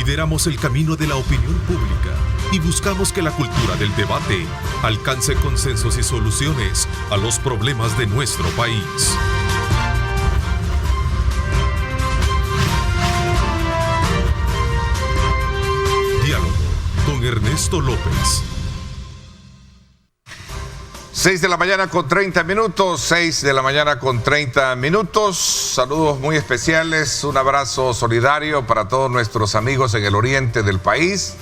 Lideramos el camino de la opinión pública y buscamos que la cultura del debate alcance consensos y soluciones a los problemas de nuestro país. Diálogo con Ernesto López. 6 de la mañana con 30 minutos, 6 de la mañana con 30 minutos. Saludos muy especiales, un abrazo solidario para todos nuestros amigos en el oriente del país,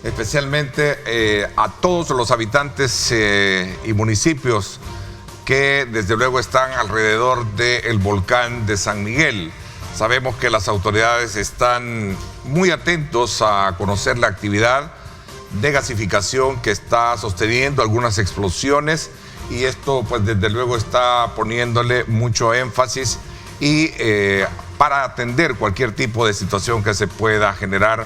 especialmente a todos los habitantes y municipios que desde luego están alrededor del volcán de San Miguel. Sabemos que las autoridades están muy atentos a conocer la actividad de gasificación que está sosteniendo algunas explosiones, y esto pues desde luego está poniéndole mucho énfasis y para atender cualquier tipo de situación que se pueda generar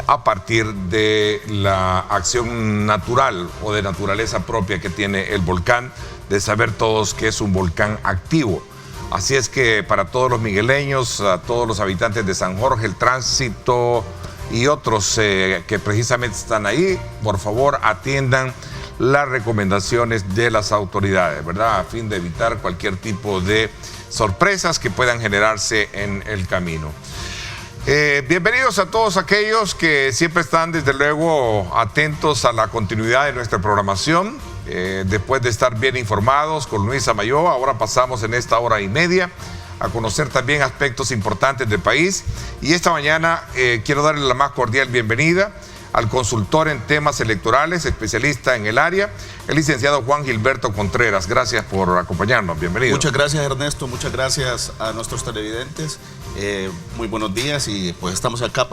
a partir de la acción natural o de naturaleza propia que tiene el volcán, de saber todos que es un volcán activo. Así es que para todos los migueleños, a todos los habitantes de San Jorge, el Tránsito y otros que precisamente están ahí, por favor atiendan las recomendaciones de las autoridades, ¿verdad? A fin de evitar cualquier tipo de sorpresas que puedan generarse en el camino. Bienvenidos a todos aquellos que siempre están desde luego atentos a la continuidad de nuestra programación. Después de estar bien informados con Luisa Mayoa, ahora pasamos en esta hora y media a conocer también aspectos importantes del país. Y esta mañana quiero darle la más cordial bienvenida al consultor en temas electorales, especialista en el área, el licenciado Juan Gilberto Contreras. Gracias por acompañarnos, bienvenido. Muchas gracias, Ernesto, muchas gracias a nuestros televidentes. Muy buenos días y pues estamos acá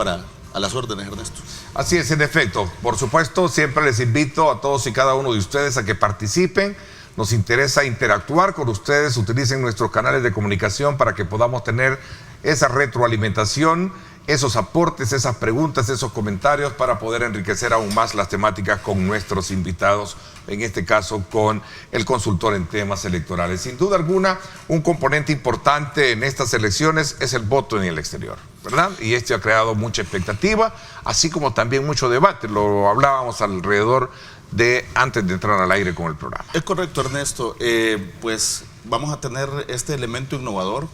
a las órdenes, Ernesto. Así es, en efecto. Por supuesto, siempre les invito a todos y cada uno de ustedes a que participen. Nos interesa interactuar con ustedes, utilicen nuestros canales de comunicación para que podamos tener esa retroalimentación, esos aportes, esas preguntas, esos comentarios para poder enriquecer aún más las temáticas con nuestros invitados, en este caso con el consultor en temas electorales. Sin duda alguna, un componente importante en estas elecciones es el voto en el exterior, ¿verdad? Y este ha creado mucha expectativa, así como también mucho debate. Lo hablábamos alrededor de antes de entrar al aire con el programa. Es correcto, Ernesto. Pues vamos a tener este elemento innovador.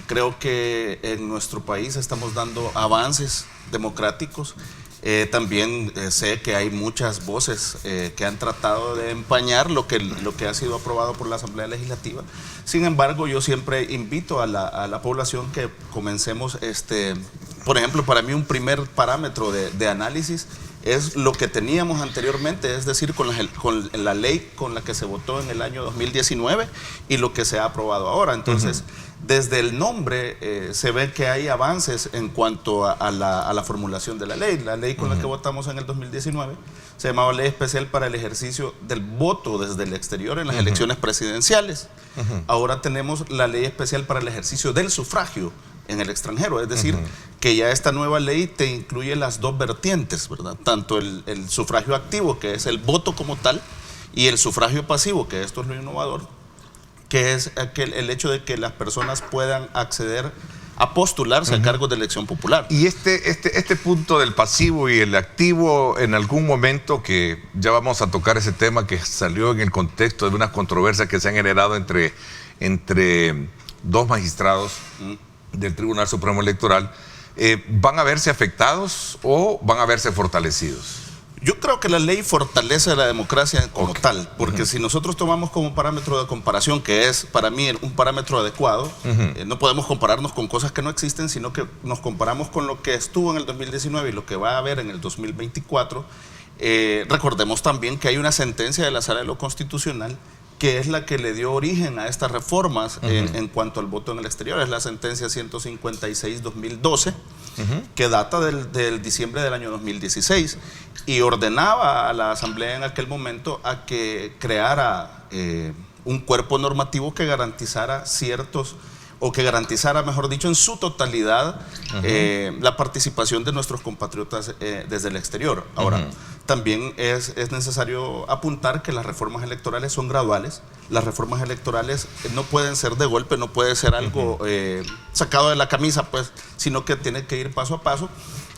Creo que en nuestro país estamos dando avances democráticos. También sé que hay muchas voces que han tratado de empañar lo que ha sido aprobado por la Asamblea Legislativa. Sin embargo, yo siempre invito a la población que comencemos, por ejemplo, para mí un primer parámetro de análisis es lo que teníamos anteriormente, es decir, con la ley con la que se votó en el año 2019 y lo que se ha aprobado ahora. Entonces, desde el nombre se ve que hay avances en cuanto a la formulación de la ley. La ley con la que votamos en el 2019 se llamaba Ley Especial para el Ejercicio del Voto desde el Exterior en las elecciones presidenciales. Ahora tenemos la Ley Especial para el Ejercicio del Sufragio en el extranjero, es decir, que ya esta nueva ley te incluye las dos vertientes, ¿verdad? Tanto el sufragio activo, que es el voto como tal, y el sufragio pasivo, que esto es lo innovador, que es el hecho de que las personas puedan acceder a postularse a cargos de elección popular. Y este punto del pasivo y el activo, en algún momento, que ya vamos a tocar ese tema que salió en el contexto de unas controversias que se han generado entre dos magistrados del Tribunal Supremo Electoral, ¿van a verse afectados o van a verse fortalecidos? Yo creo que la ley fortalece la democracia como tal, porque si nosotros tomamos como parámetro de comparación, que es para mí un parámetro adecuado, no podemos compararnos con cosas que no existen, sino que nos comparamos con lo que estuvo en el 2019 y lo que va a haber en el 2024. Recordemos también que hay una sentencia de la Sala de lo Constitucional que es la que le dio origen a estas reformas en cuanto al voto en el exterior. Es la sentencia 156-2012, que data del diciembre del año 2016 y ordenaba a la Asamblea en aquel momento a que creara un cuerpo normativo que garantizara mejor dicho, en su totalidad la participación de nuestros compatriotas desde el exterior. Ahora, también es necesario apuntar que las reformas electorales son graduales. Las reformas electorales no pueden ser de golpe, no puede ser algo sacado de la camisa, pues, sino que tiene que ir paso a paso.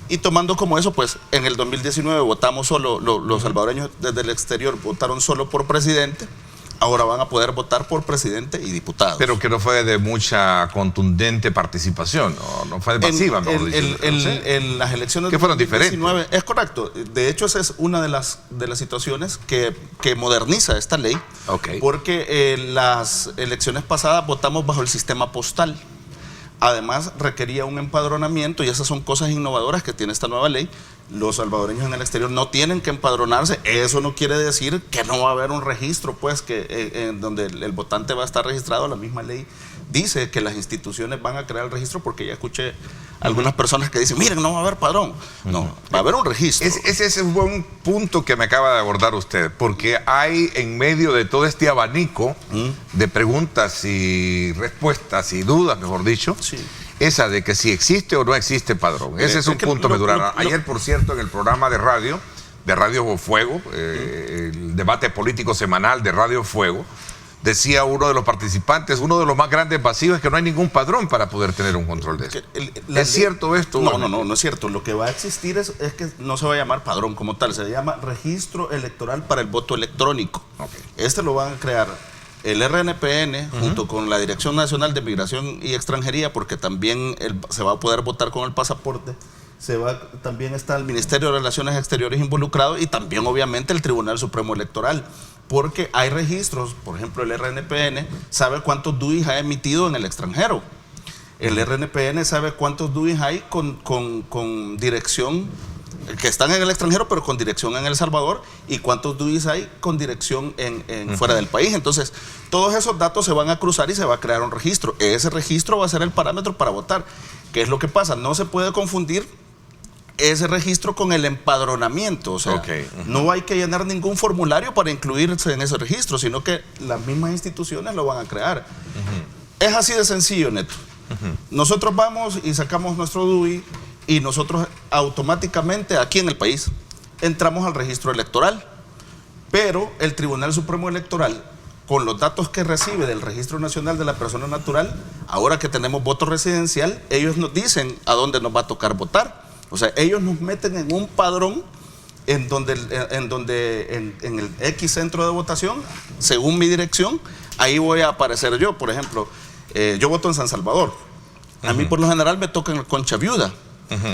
Y tomando como eso, pues en el 2019 votamos solo, los salvadoreños desde el exterior votaron solo por presidente. Ahora van a poder votar por presidente y diputados. Pero que no fue de mucha contundente participación, no fue masiva, mejor dicho. En las elecciones que fueron diferentes. Es correcto. De hecho, esa es una de las situaciones que moderniza esta ley. Okay. Porque las elecciones pasadas votamos bajo el sistema postal. Además, requería un empadronamiento, y esas son cosas innovadoras que tiene esta nueva ley. Los salvadoreños en el exterior no tienen que empadronarse. Eso no quiere decir que no va a haber un registro, pues, en donde el votante va a estar registrado. La misma ley dice que las instituciones van a crear el registro, porque ya escuché algunas personas que dicen, miren, no va a haber padrón. No, va a haber un registro. Ese es un buen punto que me acaba de abordar usted, porque hay en medio de todo este abanico de preguntas y respuestas y dudas, mejor dicho, sí, esa de que si existe o no existe padrón. Ese es un punto medular. Ayer, por cierto, en el programa de Radio Fuego, el debate político semanal de Radio Fuego, decía uno de los participantes, uno de los más grandes vacíos es que no hay ningún padrón para poder tener un control de eso. ¿Es cierto esto? No es cierto. Lo que va a existir es que no se va a llamar padrón como tal, se llama registro electoral para el voto electrónico. Okay. Este lo van a crear el RNPN junto con la Dirección Nacional de Migración y Extranjería, porque también se va a poder votar con el pasaporte. También está el Ministerio de Relaciones Exteriores involucrado, y también obviamente el Tribunal Supremo Electoral, porque hay registros. Por ejemplo, el RNPN sabe cuántos DUIs ha emitido en el extranjero. El RNPN sabe cuántos DUIs hay con dirección, que están en el extranjero pero con dirección en El Salvador, y cuántos DUIs hay con dirección fuera del país. Entonces, todos esos datos se van a cruzar y se va a crear un registro. Ese registro va a ser el parámetro para votar. ¿Qué es lo que pasa? No se puede confundir ese registro con el empadronamiento. O sea, no hay que llenar ningún formulario para incluirse en ese registro, sino que las mismas instituciones lo van a crear. Es así de sencillo, Neto. Nosotros vamos y sacamos nuestro DUI, y nosotros automáticamente aquí en el país entramos al registro electoral. Pero el Tribunal Supremo Electoral, con los datos que recibe del Registro Nacional de la Persona Natural, ahora que tenemos voto residencial, ellos nos dicen a dónde nos va a tocar votar. O sea, ellos nos meten en un padrón en el X centro de votación, según mi dirección, ahí voy a aparecer yo. Por ejemplo, yo voto en San Salvador. A mí por lo general me toca en el Concha Viuda.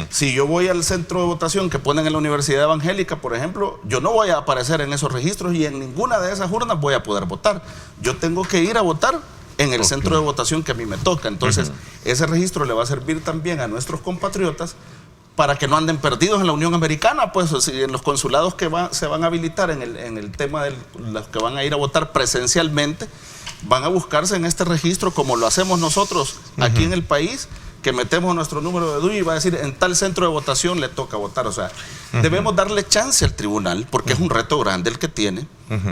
Si yo voy al centro de votación que ponen en la Universidad Evangélica, por ejemplo, yo no voy a aparecer en esos registros, y en ninguna de esas urnas voy a poder votar. Yo tengo que ir a votar en el centro de votación que a mí me toca. Entonces, ese registro le va a servir también a nuestros compatriotas para que no anden perdidos en la Unión Americana, pues, en los consulados que se van a habilitar en el tema de los que van a ir a votar presencialmente, van a buscarse en este registro como lo hacemos nosotros aquí en el país, que metemos nuestro número de DUI y va a decir, en tal centro de votación le toca votar. O sea, debemos darle chance al tribunal, porque es un reto grande el que tiene,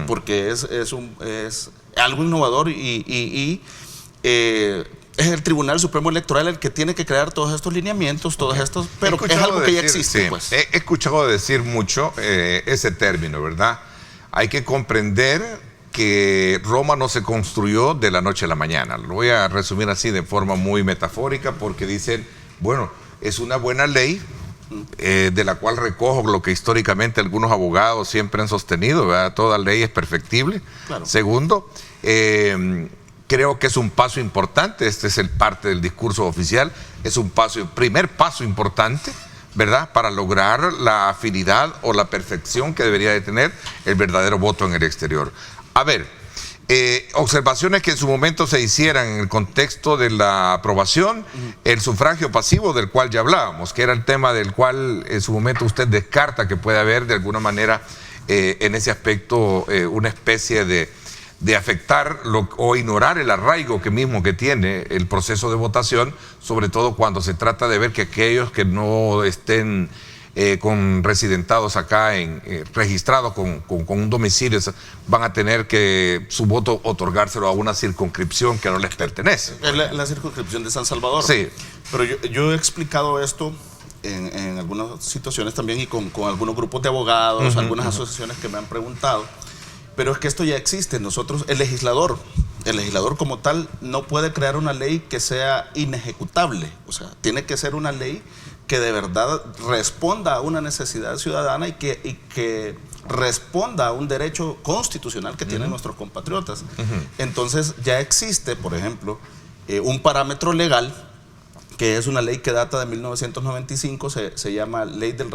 porque es algo innovador, y es el Tribunal Supremo Electoral el que tiene que crear todos estos lineamientos, todos estos, pero es algo que ya existe. Sí, pues. He escuchado decir mucho ese término, ¿verdad? Hay que comprender que Roma no se construyó de la noche a la mañana. Lo voy a resumir así de forma muy metafórica, porque dicen, bueno, es una buena ley, de la cual recojo lo que históricamente algunos abogados siempre han sostenido, ¿verdad? Toda ley es perfectible. Claro. Segundo, creo que es un paso importante, este es el parte del discurso oficial, es un primer paso importante, ¿verdad?, para lograr la afinidad o la perfección que debería de tener el verdadero voto en el exterior. A ver, observaciones que en su momento se hicieran en el contexto de la aprobación, el sufragio pasivo del cual ya hablábamos, que era el tema del cual en su momento usted descarta que puede haber de alguna manera en ese aspecto una especie de afectar o ignorar el arraigo que tiene el proceso de votación, sobre todo cuando se trata de ver que aquellos que no estén con residentados acá, registrados con un domicilio, van a tener que su voto otorgárselo a una circunscripción que no les pertenece. La circunscripción de San Salvador. Sí. Pero yo he explicado esto en algunas situaciones también, y con algunos grupos de abogados, algunas asociaciones que me han preguntado. Pero es que esto ya existe. Nosotros, el legislador como tal no puede crear una ley que sea inejecutable. O sea, tiene que ser una ley que de verdad responda a una necesidad ciudadana y que responda a un derecho constitucional que tienen nuestros compatriotas. Entonces ya existe, por ejemplo, un parámetro legal, que es una ley que data de 1995, se llama Ley del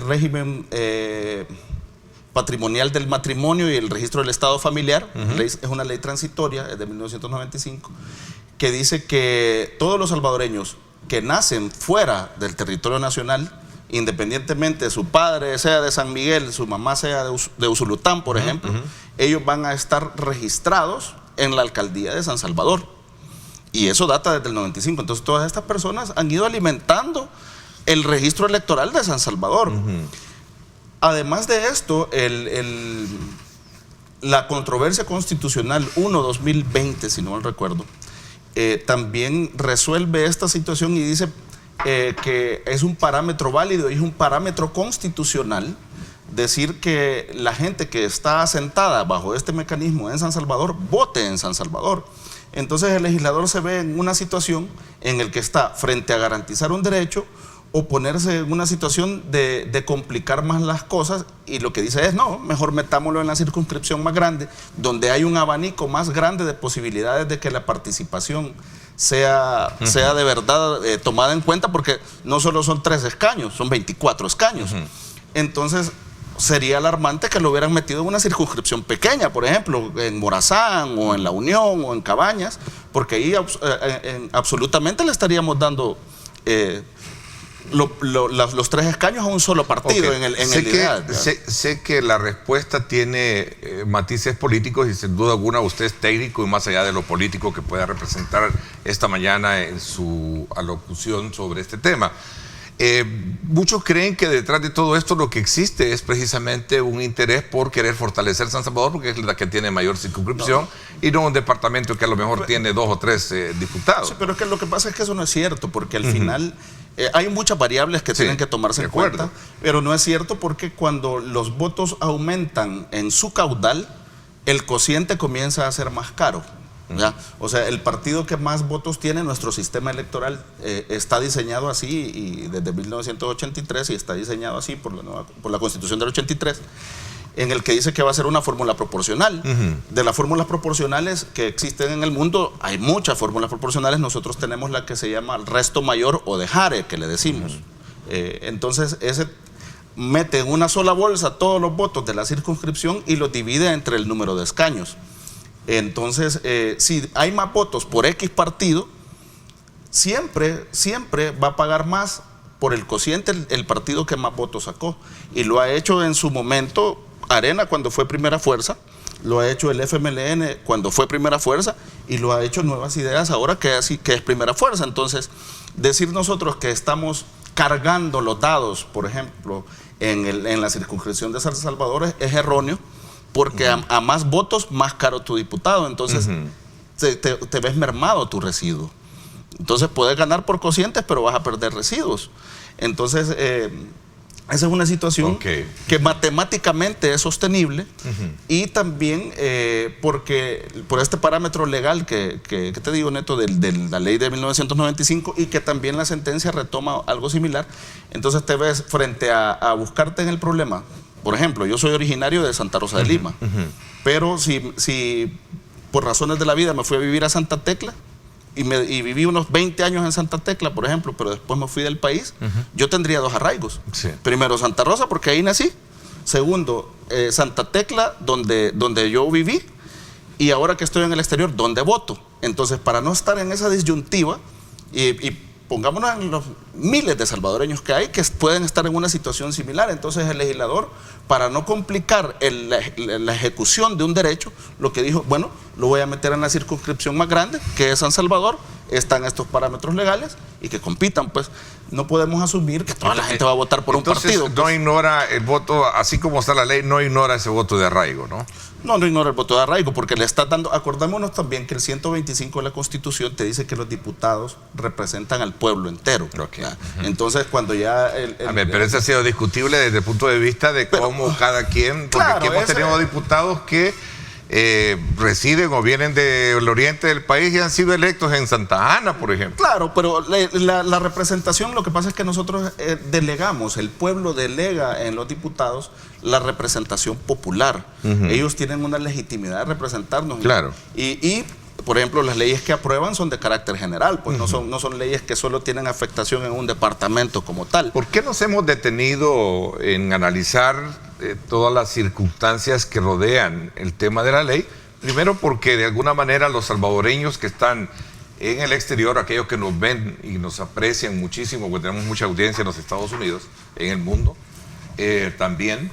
Régimen Patrimonial del Matrimonio y el Registro del Estado Familiar. Es una ley transitoria, es de 1995, que dice que todos los salvadoreños que nacen fuera del territorio nacional, independientemente su padre sea de San Miguel, su mamá sea de Usulután, por ejemplo, ellos van a estar registrados en la alcaldía de San Salvador. Y eso data desde el 95. Entonces todas estas personas han ido alimentando el registro electoral de San Salvador. Además de esto, la controversia constitucional 1/2020, si no mal recuerdo, también resuelve esta situación y dice que es un parámetro válido y es un parámetro constitucional decir que la gente que está asentada bajo este mecanismo en San Salvador vote en San Salvador. Entonces el legislador se ve en una situación en la que está frente a garantizar un derecho o ponerse en una situación de complicar más las cosas, y lo que dice es, no, mejor metámoslo en la circunscripción más grande, donde hay un abanico más grande de posibilidades de que la participación sea de verdad tomada en cuenta, porque no solo son 3 escaños, son 24 escaños. Entonces sería alarmante que lo hubieran metido en una circunscripción pequeña, por ejemplo, en Morazán o en La Unión o en Cabañas, porque ahí absolutamente le estaríamos dando los 3 escaños a un solo partido en el ideal. Sé que la respuesta tiene matices políticos y sin duda alguna usted es técnico y más allá de lo político que pueda representar esta mañana en su alocución sobre este tema. Muchos creen que detrás de todo esto lo que existe es precisamente un interés por querer fortalecer San Salvador, porque es la que tiene mayor circunscripción y no un departamento que a lo mejor tiene 2 o 3 diputados. Sí, pero es que lo que pasa es que eso no es cierto, porque al final hay muchas variables que tienen que tomarse en cuenta, pero no es cierto, porque cuando los votos aumentan en su caudal, el cociente comienza a ser más caro. ¿Ya? O sea, el partido que más votos tiene, nuestro sistema electoral está diseñado así y desde 1983, y está diseñado así por la Constitución del 83, en el que dice que va a ser una fórmula proporcional. De las fórmulas proporcionales que existen en el mundo, hay muchas fórmulas proporcionales. Nosotros tenemos la que se llama resto mayor o de Hare, que le decimos. Entonces, ese mete en una sola bolsa todos los votos de la circunscripción y los divide entre el número de escaños. Entonces, si hay más votos por X partido, siempre va a pagar más por el cociente el partido que más votos sacó. Y lo ha hecho en su momento Arena cuando fue Primera Fuerza, lo ha hecho el FMLN cuando fue Primera Fuerza, y lo ha hecho Nuevas Ideas ahora que es Primera Fuerza. Entonces, decir nosotros que estamos cargando los dados, por ejemplo, en la circunscripción de San Salvador es erróneo, porque a más votos, más caro tu diputado. Entonces, te ves mermado tu residuo. Entonces, puedes ganar por cocientes, pero vas a perder residuos. Entonces, esa es una situación que matemáticamente es sostenible, y también porque por este parámetro legal que te digo, Neto, de la ley de 1995, y que también la sentencia retoma algo similar. Entonces, te ves frente a buscarte en el problema. Por ejemplo, yo soy originario de Santa Rosa de Lima, pero si por razones de la vida me fui a vivir a Santa Tecla y viví unos 20 años en Santa Tecla, por ejemplo, pero después me fui del país, yo tendría 2 arraigos. Primero, Santa Rosa, porque ahí nací. Segundo, Santa Tecla, donde yo viví, y ahora que estoy en el exterior, donde voto. Entonces, para no estar en esa disyuntiva, y pongámonos en los miles de salvadoreños que hay que pueden estar en una situación similar. Entonces el legislador, para no complicar la ejecución de un derecho, lo que dijo, bueno, lo voy a meter en la circunscripción más grande, que es San Salvador, están estos parámetros legales y que compitan. Pues no podemos asumir que toda la gente va a votar por un partido. Entonces no ignora el voto, así como está la ley, no ignora ese voto de arraigo, ¿no? No ignora el voto de arraigo, porque le está dando, acordémonos también que el 125 de la Constitución te dice que los diputados representan al pueblo entero. Entonces, cuando ya... pero eso ha sido discutible desde el punto de vista de cómo cada quien, porque aquí hemos tenido diputados que residen o vienen del oriente del país y han sido electos en Santa Ana, por ejemplo. Claro, pero la representación, lo que pasa es que nosotros delegamos, el pueblo delega en los diputados la representación popular. Ellos tienen una legitimidad de representarnos. Claro. Y por ejemplo, las leyes que aprueban son de carácter general, pues no son leyes que solo tienen afectación en un departamento como tal. ¿Por qué nos hemos detenido en analizar todas las circunstancias que rodean el tema de la ley? Primero porque de alguna manera los salvadoreños que están en el exterior, aquellos que nos ven y nos aprecian muchísimo, porque tenemos mucha audiencia en los Estados Unidos, en el mundo también,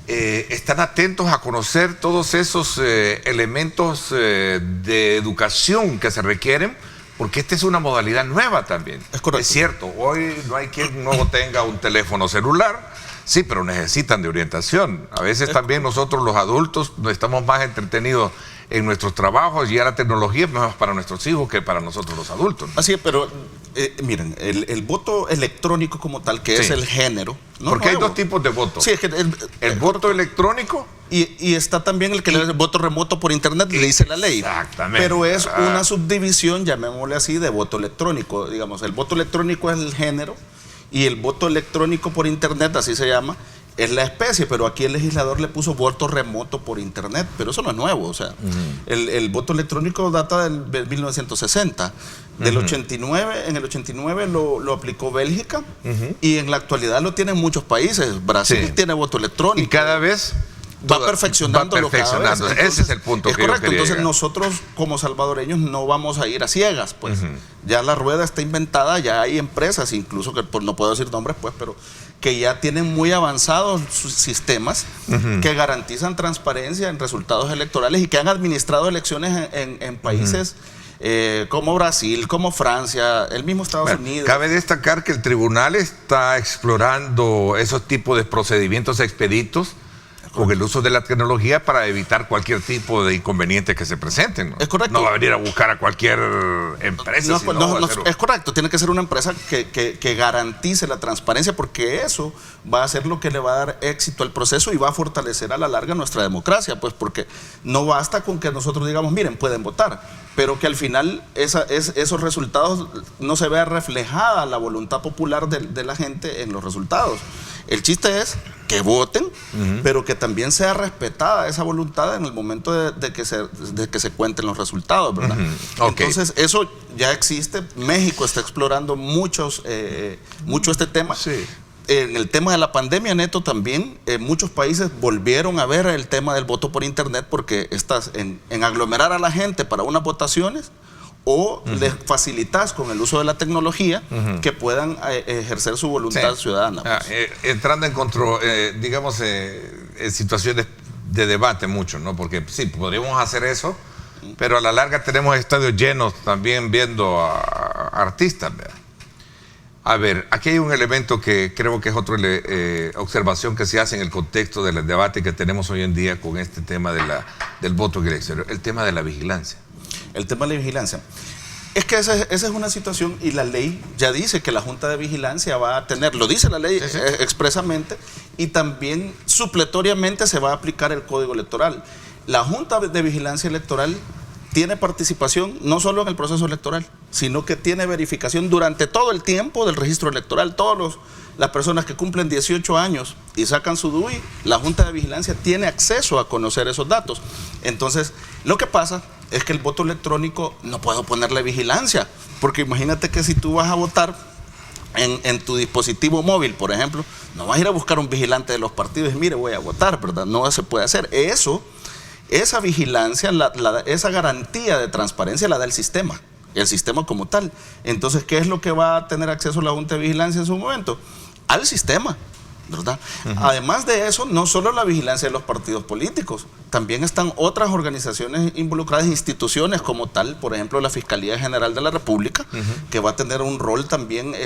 están atentos a conocer todos esos elementos de educación que se requieren, porque esta es una modalidad nueva también. Es correcto. Es cierto, hoy no hay quien no tenga un teléfono celular, sí, pero necesitan de orientación. A veces también nosotros los adultos estamos más entretenidos en nuestros trabajos y ya la tecnología es más para nuestros hijos que para nosotros los adultos, ¿no? Así es, pero miren, el voto electrónico como tal, que es el género. Porque hay dos tipos de votos. Sí, es que el voto electrónico y está también el que le voto remoto por internet, le dice la ley. Exactamente. Pero es una subdivisión, llamémosle así, de voto electrónico. Digamos, el voto electrónico es el género y el voto electrónico por internet, así se llama, es la especie, pero aquí el legislador le puso voto remoto por internet, pero eso no es nuevo, o sea, el voto electrónico data del 1960, del 89, en el 89 lo aplicó Bélgica, y en la actualidad lo tienen muchos países. Brasil tiene voto electrónico. Y cada vez va perfeccionándolo cada vez. Entonces, ese es el punto que correcto. yo quería Entonces llegar. nosotros como salvadoreños no vamos a ir a ciegas, pues. Ya la rueda está inventada, ya hay empresas, incluso que no puedo decir nombres, pues, pero que ya tienen muy avanzados sus sistemas que garantizan transparencia en resultados electorales y que han administrado elecciones en países como Brasil, como Francia, el mismo Estados Unidos. Cabe destacar que el tribunal está explorando esos tipos de procedimientos expeditos con el uso de la tecnología para evitar cualquier tipo de inconveniente que se presenten, ¿no? Es correcto. No va a venir a buscar a cualquier empresa. Es correcto, tiene que ser una empresa que garantice la transparencia, porque eso va a ser lo que le va a dar éxito al proceso y va a fortalecer a la larga nuestra democracia, pues porque no basta con que nosotros digamos, miren, pueden votar, pero que al final esos resultados no se vea reflejada la voluntad popular de la gente en los resultados. El chiste es que voten, pero que también sea respetada esa voluntad en el momento de que se cuenten los resultados, ¿verdad? Okay. Entonces, eso ya existe. México está explorando mucho este tema. Sí. En el tema de la pandemia, Neto, también muchos países volvieron a ver el tema del voto por internet, porque estás en aglomerar a la gente para unas votaciones, o les facilitas con el uso de la tecnología que puedan ejercer su voluntad ciudadana. Pues. Entrando en control, digamos, en situaciones de debate mucho, ¿no? Porque sí, podríamos hacer eso, pero a la larga tenemos estadios llenos también viendo a artistas, ¿verdad? A ver, aquí hay un elemento que creo que es otra observación que se hace en el contexto del debate que tenemos hoy en día con este tema del voto en el exterior, el tema de la vigilancia. El tema de la vigilancia. Es que esa es una situación, y la ley ya dice que la Junta de Vigilancia va a tener, lo dice la ley expresamente, y también supletoriamente se va a aplicar el Código Electoral. La Junta de Vigilancia Electoral tiene participación no solo en el proceso electoral, sino que tiene verificación durante todo el tiempo del registro electoral. Las personas que cumplen 18 años y sacan su DUI, la Junta de Vigilancia tiene acceso a conocer esos datos. Entonces, lo que pasa es que el voto electrónico no puedo ponerle vigilancia, porque imagínate que si tú vas a votar en tu dispositivo móvil, por ejemplo, no vas a ir a buscar un vigilante de los partidos y mire, voy a votar, ¿verdad? No se puede hacer. Esa vigilancia, esa garantía de transparencia la da el sistema como tal. Entonces, ¿qué es lo que va a tener acceso la Junta de Vigilancia en su momento? Al sistema, ¿verdad? Además de eso, no solo la vigilancia de los partidos políticos, también están otras organizaciones involucradas, instituciones como tal, por ejemplo la Fiscalía General de la República, que va a tener un rol también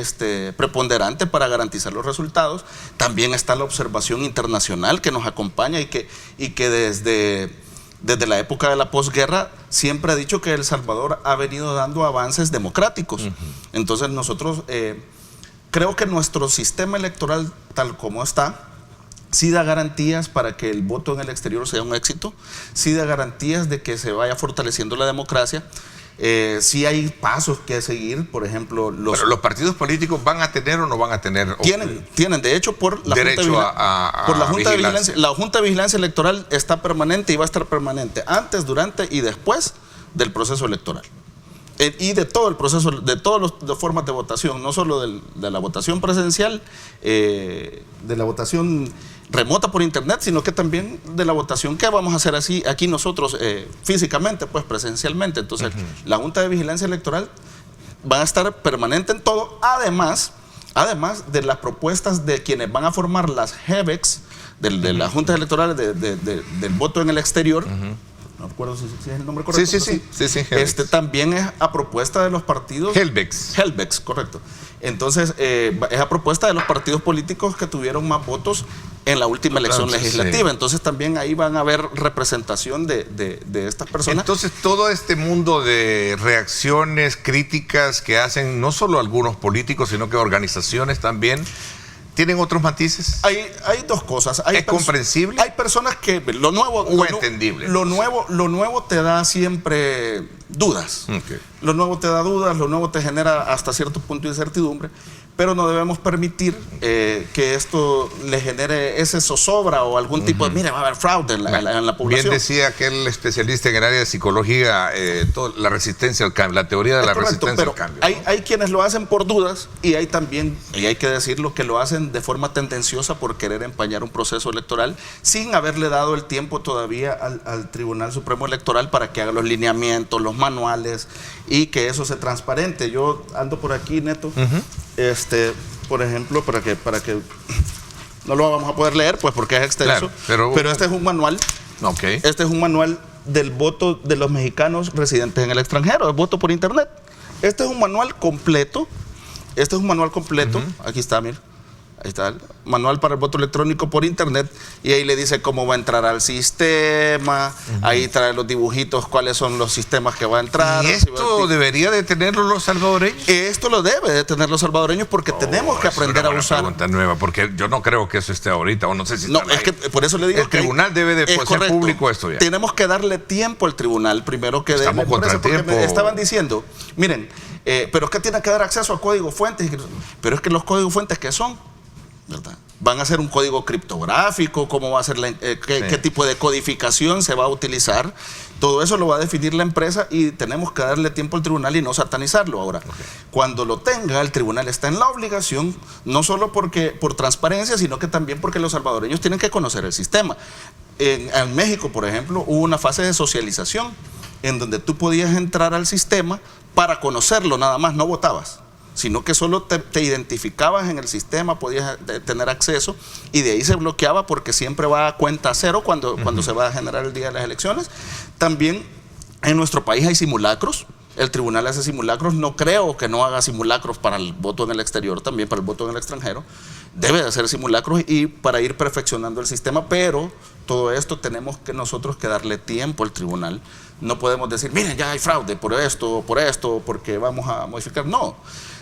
preponderante para garantizar los resultados. También está la observación internacional que nos acompaña y que desde la época de la posguerra siempre ha dicho que El Salvador ha venido dando avances democráticos. Entonces nosotros creo que nuestro sistema electoral tal como está sí da garantías para que el voto en el exterior sea un éxito, sí da garantías de que se vaya fortaleciendo la democracia. Sí hay pasos que seguir, por ejemplo... ¿Pero los partidos políticos van a tener o no van a tener? Tienen, de hecho, por la derecho Junta de Vigilancia. La Junta de Vigilancia Electoral está permanente y va a estar permanente antes, durante y después del proceso electoral. Y de todo el proceso, de todas las formas de votación, no solo de la votación presencial, de la votación remota por internet, sino que también de la votación que vamos a hacer así aquí nosotros físicamente, pues presencialmente. Entonces, la Junta de Vigilancia Electoral va a estar permanente en todo, además de las propuestas de quienes van a formar las GEVEX, de las juntas electorales del voto en el exterior. No recuerdo si es el nombre correcto. Sí, también es a propuesta de los partidos. Helvex, correcto. Entonces, es a propuesta de los partidos políticos que tuvieron más votos en la última elección legislativa. Entonces, también ahí van a haber representación de estas personas. Entonces, todo este mundo de reacciones, críticas que hacen no solo algunos políticos, sino que organizaciones también, ¿tienen otros matices? Hay dos cosas. ¿Es comprensible? Hay personas que lo nuevo entendible. Lo nuevo te da siempre dudas. Okay. Lo nuevo te da dudas, lo nuevo te genera hasta cierto punto de incertidumbre, pero no debemos permitir que esto le genere ese zozobra o algún tipo de, mira, va a haber fraude en la población. Bien decía aquel especialista en el área de psicología, la resistencia al cambio, la teoría de la resistencia al cambio. Hay quienes lo hacen por dudas y hay también, y hay que decirlo, que lo hacen de forma tendenciosa por querer empañar un proceso electoral sin haberle dado el tiempo todavía al Tribunal Supremo Electoral para que haga los lineamientos, los manuales y que eso se transparente. Yo ando por aquí, Neto, por ejemplo, para que no lo vamos a poder leer, pues porque es extenso, claro, pero este es un manual. Okay. Este es un manual del voto de los mexicanos residentes en el extranjero, el voto por internet. Este es un manual completo. Aquí está, mira. Ahí está el manual para el voto electrónico por internet y ahí le dice cómo va a entrar al sistema, ahí trae los dibujitos, cuáles son los sistemas que va a entrar. ¿Y esto debería de tenerlo los salvadoreños? Esto lo debe de tener los salvadoreños porque tenemos que aprender a usar. Es una pregunta nueva, porque yo no creo que eso esté ahorita, o no sé si no, es que por eso le digo el tribunal debe de ser público esto ya. Tenemos que darle tiempo al tribunal, primero que estamos contra el tiempo. Me estaban diciendo, miren, pero es que tiene que dar acceso a códigos fuentes, pero es que los códigos fuentes, ¿qué son? ¿Verdad? ¿Van a ser un código criptográfico? ¿Cómo va a ser qué tipo de codificación se va a utilizar? Todo eso lo va a definir la empresa y tenemos que darle tiempo al tribunal y no satanizarlo. Ahora, cuando lo tenga, el tribunal está en la obligación, no solo por transparencia, sino que también porque los salvadoreños tienen que conocer el sistema. En México, por ejemplo, hubo una fase de socialización en donde tú podías entrar al sistema para conocerlo nada más, no votabas, sino que solo te identificabas en el sistema, podías tener acceso y de ahí se bloqueaba porque siempre va a cuenta cero cuando se va a generar el día de las elecciones. También en nuestro país hay simulacros, el tribunal hace simulacros, no creo que no haga simulacros para el voto en el exterior, también para el voto en el extranjero, debe de hacer simulacros y para ir perfeccionando el sistema, pero todo esto tenemos que nosotros que darle tiempo al tribunal. No podemos decir, miren, ya hay fraude por esto, porque vamos a modificar, no,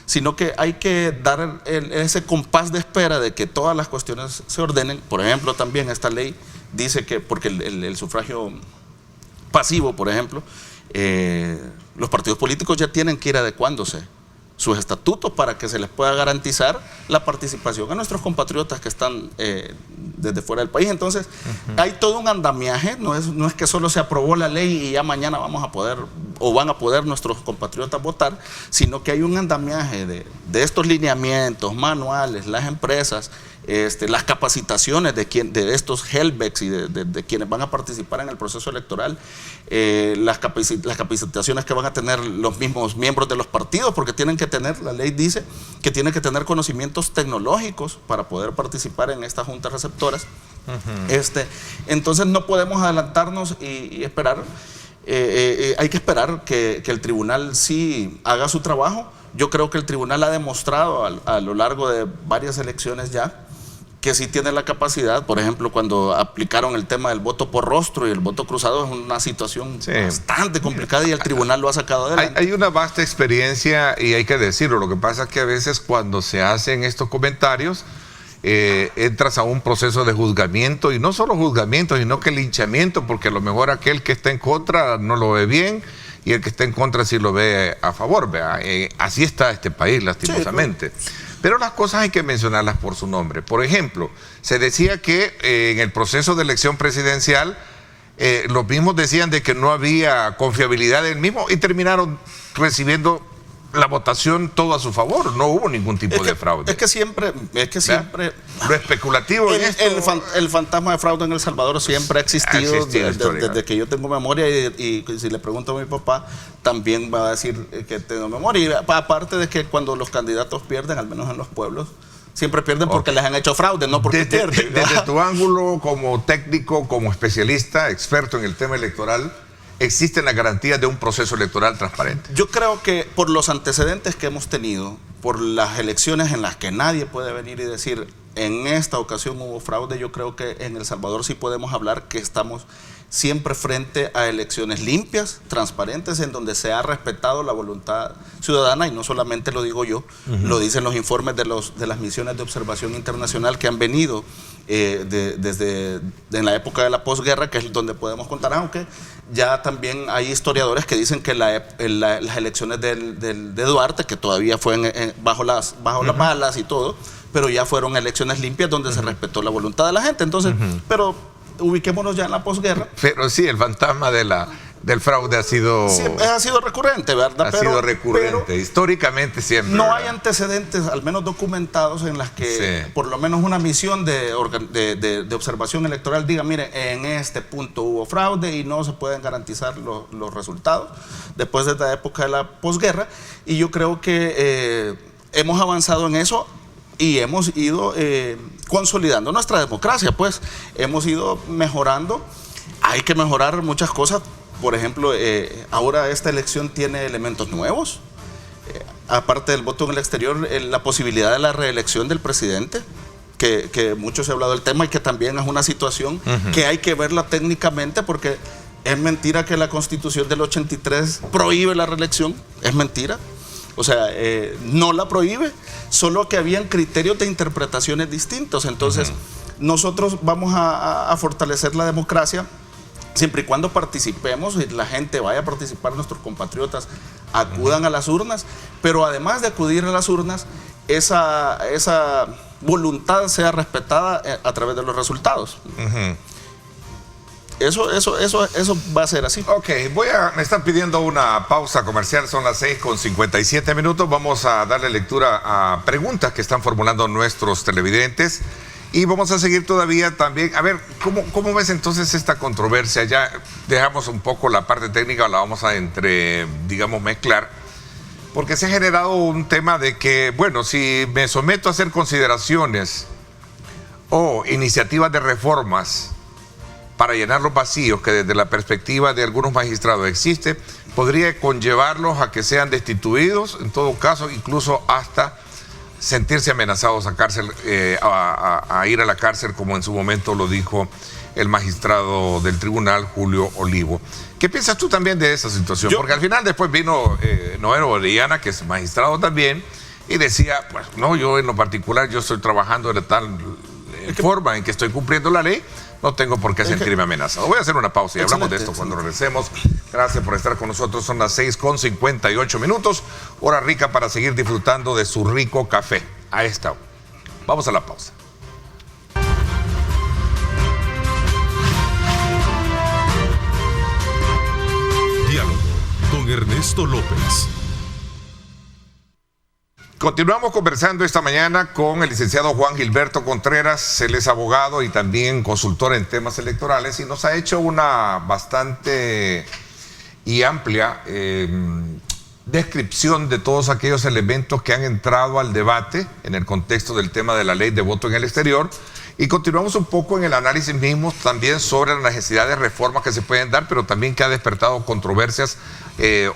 sino que hay que dar ese compás de espera de que todas las cuestiones se ordenen. Por ejemplo, también esta ley dice que, porque el sufragio pasivo, por ejemplo, los partidos políticos ya tienen que ir adecuándose sus estatutos para que se les pueda garantizar la participación a nuestros compatriotas que están desde fuera del país. Entonces, hay todo un andamiaje, no es que solo se aprobó la ley y ya mañana vamos a poder, o van a poder nuestros compatriotas votar, sino que hay un andamiaje de estos lineamientos, manuales, las empresas, las capacitaciones de estos Helvex y de quienes van a participar en el proceso electoral, las capacitaciones que van a tener los mismos miembros de los partidos, porque tienen que tener, la ley dice que tienen que tener conocimientos tecnológicos para poder participar en estas juntas receptoras. Entonces no podemos adelantarnos y esperar, hay que esperar que el tribunal sí haga su trabajo. Yo creo que el tribunal ha demostrado a lo largo de varias elecciones ya que sí tiene la capacidad. Por ejemplo, cuando aplicaron el tema del voto por rostro y el voto cruzado, es una situación bastante complicada y el tribunal lo ha sacado adelante. Hay una vasta experiencia y hay que decirlo. Lo que pasa es que a veces cuando se hacen estos comentarios, entras a un proceso de juzgamiento, y no solo juzgamiento, sino que linchamiento, porque a lo mejor aquel que está en contra no lo ve bien y el que está en contra sí lo ve a favor. Así está este país, lastimosamente. Sí, pero las cosas hay que mencionarlas por su nombre. Por ejemplo, se decía que en el proceso de elección presidencial los mismos decían de que no había confiabilidad del mismo y terminaron recibiendo la votación todo a su favor. No hubo ningún tipo de fraude. Es que siempre lo especulativo en esto, el fantasma de fraude en El Salvador siempre ha existido desde que yo tengo memoria, y si le pregunto a mi papá también va a decir que tengo memoria. Y aparte de que cuando los candidatos pierden, al menos en los pueblos, siempre pierden porque les han hecho fraude, no porque pierden. Desde tu ángulo como técnico, como especialista, experto en el tema electoral, ¿existen las garantías de un proceso electoral transparente? Yo creo que por los antecedentes que hemos tenido, por las elecciones en las que nadie puede venir y decir en esta ocasión hubo fraude, yo creo que en El Salvador sí podemos hablar que estamos siempre frente a elecciones limpias, transparentes, en donde se ha respetado la voluntad ciudadana, y no solamente lo digo yo, lo dicen los informes de las misiones de observación internacional que han venido desde en la época de la posguerra, que es donde podemos contar, aunque ya también hay historiadores que dicen que las elecciones de Duarte, que todavía fue bajo las balas y todo, pero ya fueron elecciones limpias donde se respetó la voluntad de la gente. Entonces, pero ubiquémonos ya en la posguerra. Pero sí, el fantasma del fraude ha sido recurrente, ¿verdad? Ha sido recurrente, históricamente siempre. No hay antecedentes, al menos documentados, en las que por lo menos una misión de observación electoral diga, mire, en este punto hubo fraude y no se pueden garantizar los resultados después de esta época de la posguerra. Y yo creo que hemos avanzado en eso y hemos ido consolidando nuestra democracia, pues hemos ido mejorando. Hay que mejorar muchas cosas. Por ejemplo, ahora esta elección tiene elementos nuevos. Aparte del voto en el exterior, la posibilidad de la reelección del presidente, que mucho se ha hablado del tema y que también es una situación que hay que verla técnicamente, porque es mentira que la Constitución del 83 prohíbe la reelección. Es mentira. O sea, no la prohíbe, solo que habían criterios de interpretaciones distintos. Entonces, nosotros vamos a fortalecer la democracia siempre y cuando participemos y la gente vaya a participar, nuestros compatriotas acudan a las urnas, pero además de acudir a las urnas, esa voluntad sea respetada a través de los resultados. Eso va a ser así. Ok, me están pidiendo una pausa comercial, son las 6:57. Vamos a darle lectura a preguntas que están formulando nuestros televidentes y vamos a seguir todavía también. A ver, ¿cómo ves entonces esta controversia? Ya dejamos un poco la parte técnica, la vamos a mezclar, porque se ha generado un tema de que, bueno, si me someto a hacer consideraciones o iniciativas de reformas para llenar los vacíos que desde la perspectiva de algunos magistrados existe, podría conllevarlos a que sean destituidos, en todo caso, incluso hasta sentirse amenazados a ir a la cárcel, como en su momento lo dijo el magistrado del tribunal, Julio Olivo. ¿Qué piensas tú también de esa situación? Porque al final después vino Noero Orellana, que es magistrado también, y decía, pues no, yo en lo particular, yo estoy trabajando de tal forma en que estoy cumpliendo la ley, no tengo por qué sentirme amenazado. Voy a hacer una pausa y hablamos de esto cuando regresemos. Gracias por estar con nosotros. Son las 6:58. Hora rica para seguir disfrutando de su rico café. A esta hora. Vamos a la pausa. Diálogo con Ernesto López. Continuamos conversando esta mañana con el licenciado Juan Gilberto Contreras. Él es abogado y también consultor en temas electorales y nos ha hecho una bastante y amplia descripción de todos aquellos elementos que han entrado al debate en el contexto del tema de la ley de voto en el exterior. Y continuamos un poco en el análisis mismo también sobre la necesidad de reformas que se pueden dar, pero también que ha despertado controversias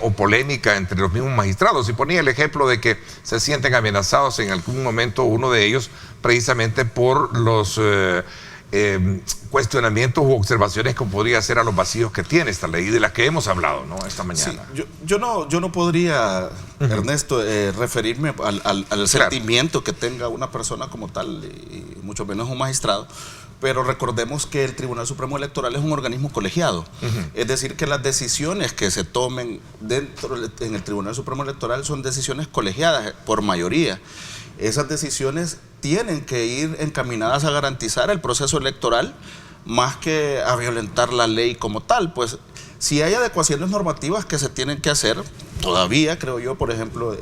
o polémica entre los mismos magistrados. Y ponía el ejemplo de que se sienten amenazados en algún momento, uno de ellos, precisamente por los cuestionamientos u observaciones que podría hacer a los vacíos que tiene esta ley, de las que hemos hablado, ¿no?, esta mañana. Sí, yo no podría, Ernesto, referirme al sentimiento que tenga una persona como tal. mucho menos un magistrado, pero recordemos que el Tribunal Supremo Electoral es un organismo colegiado. Es decir, que las decisiones que se tomen en el Tribunal Supremo Electoral son decisiones colegiadas por mayoría. Esas decisiones tienen que ir encaminadas a garantizar el proceso electoral más que a violentar la ley como tal. Pues si hay adecuaciones normativas que se tienen que hacer, todavía creo yo, por ejemplo,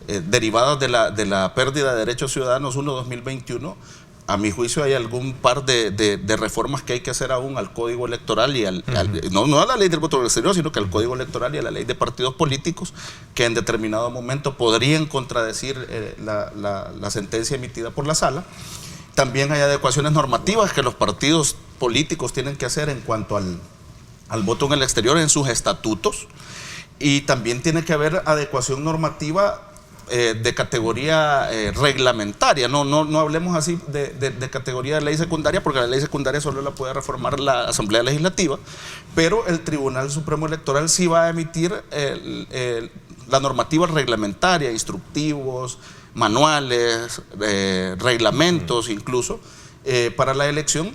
derivadas de la pérdida de derechos ciudadanos 1-2021, a mi juicio hay algún par de reformas que hay que hacer aún al Código Electoral y no a la ley del voto exterior, sino que al Código Electoral y a la ley de partidos políticos, que en determinado momento podrían contradecir la sentencia emitida por la Sala. También hay adecuaciones normativas que los partidos políticos tienen que hacer en cuanto al voto en el exterior en sus estatutos, y también tiene que haber adecuación normativa de categoría reglamentaria. No hablemos así de categoría de ley secundaria, porque la ley secundaria solo la puede reformar la Asamblea Legislativa, pero el Tribunal Supremo Electoral sí va a emitir la normativa reglamentaria, instructivos, manuales, reglamentos incluso, para la elección,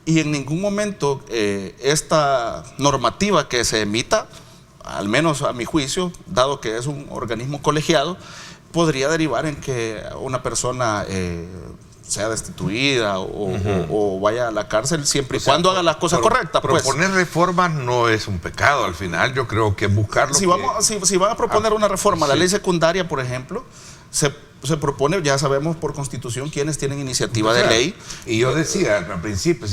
y en ningún momento esta normativa que se emita, al menos a mi juicio, dado que es un organismo colegiado, podría derivar en que una persona sea destituida o vaya a la cárcel, siempre y cuando haga las cosas correctas. Proponer reformas no es un pecado, al final yo creo que buscarlo. Si van a proponer una reforma, la ley secundaria, por ejemplo, se propone, ya sabemos por Constitución quiénes tienen iniciativa de ley. Y yo decía al principio,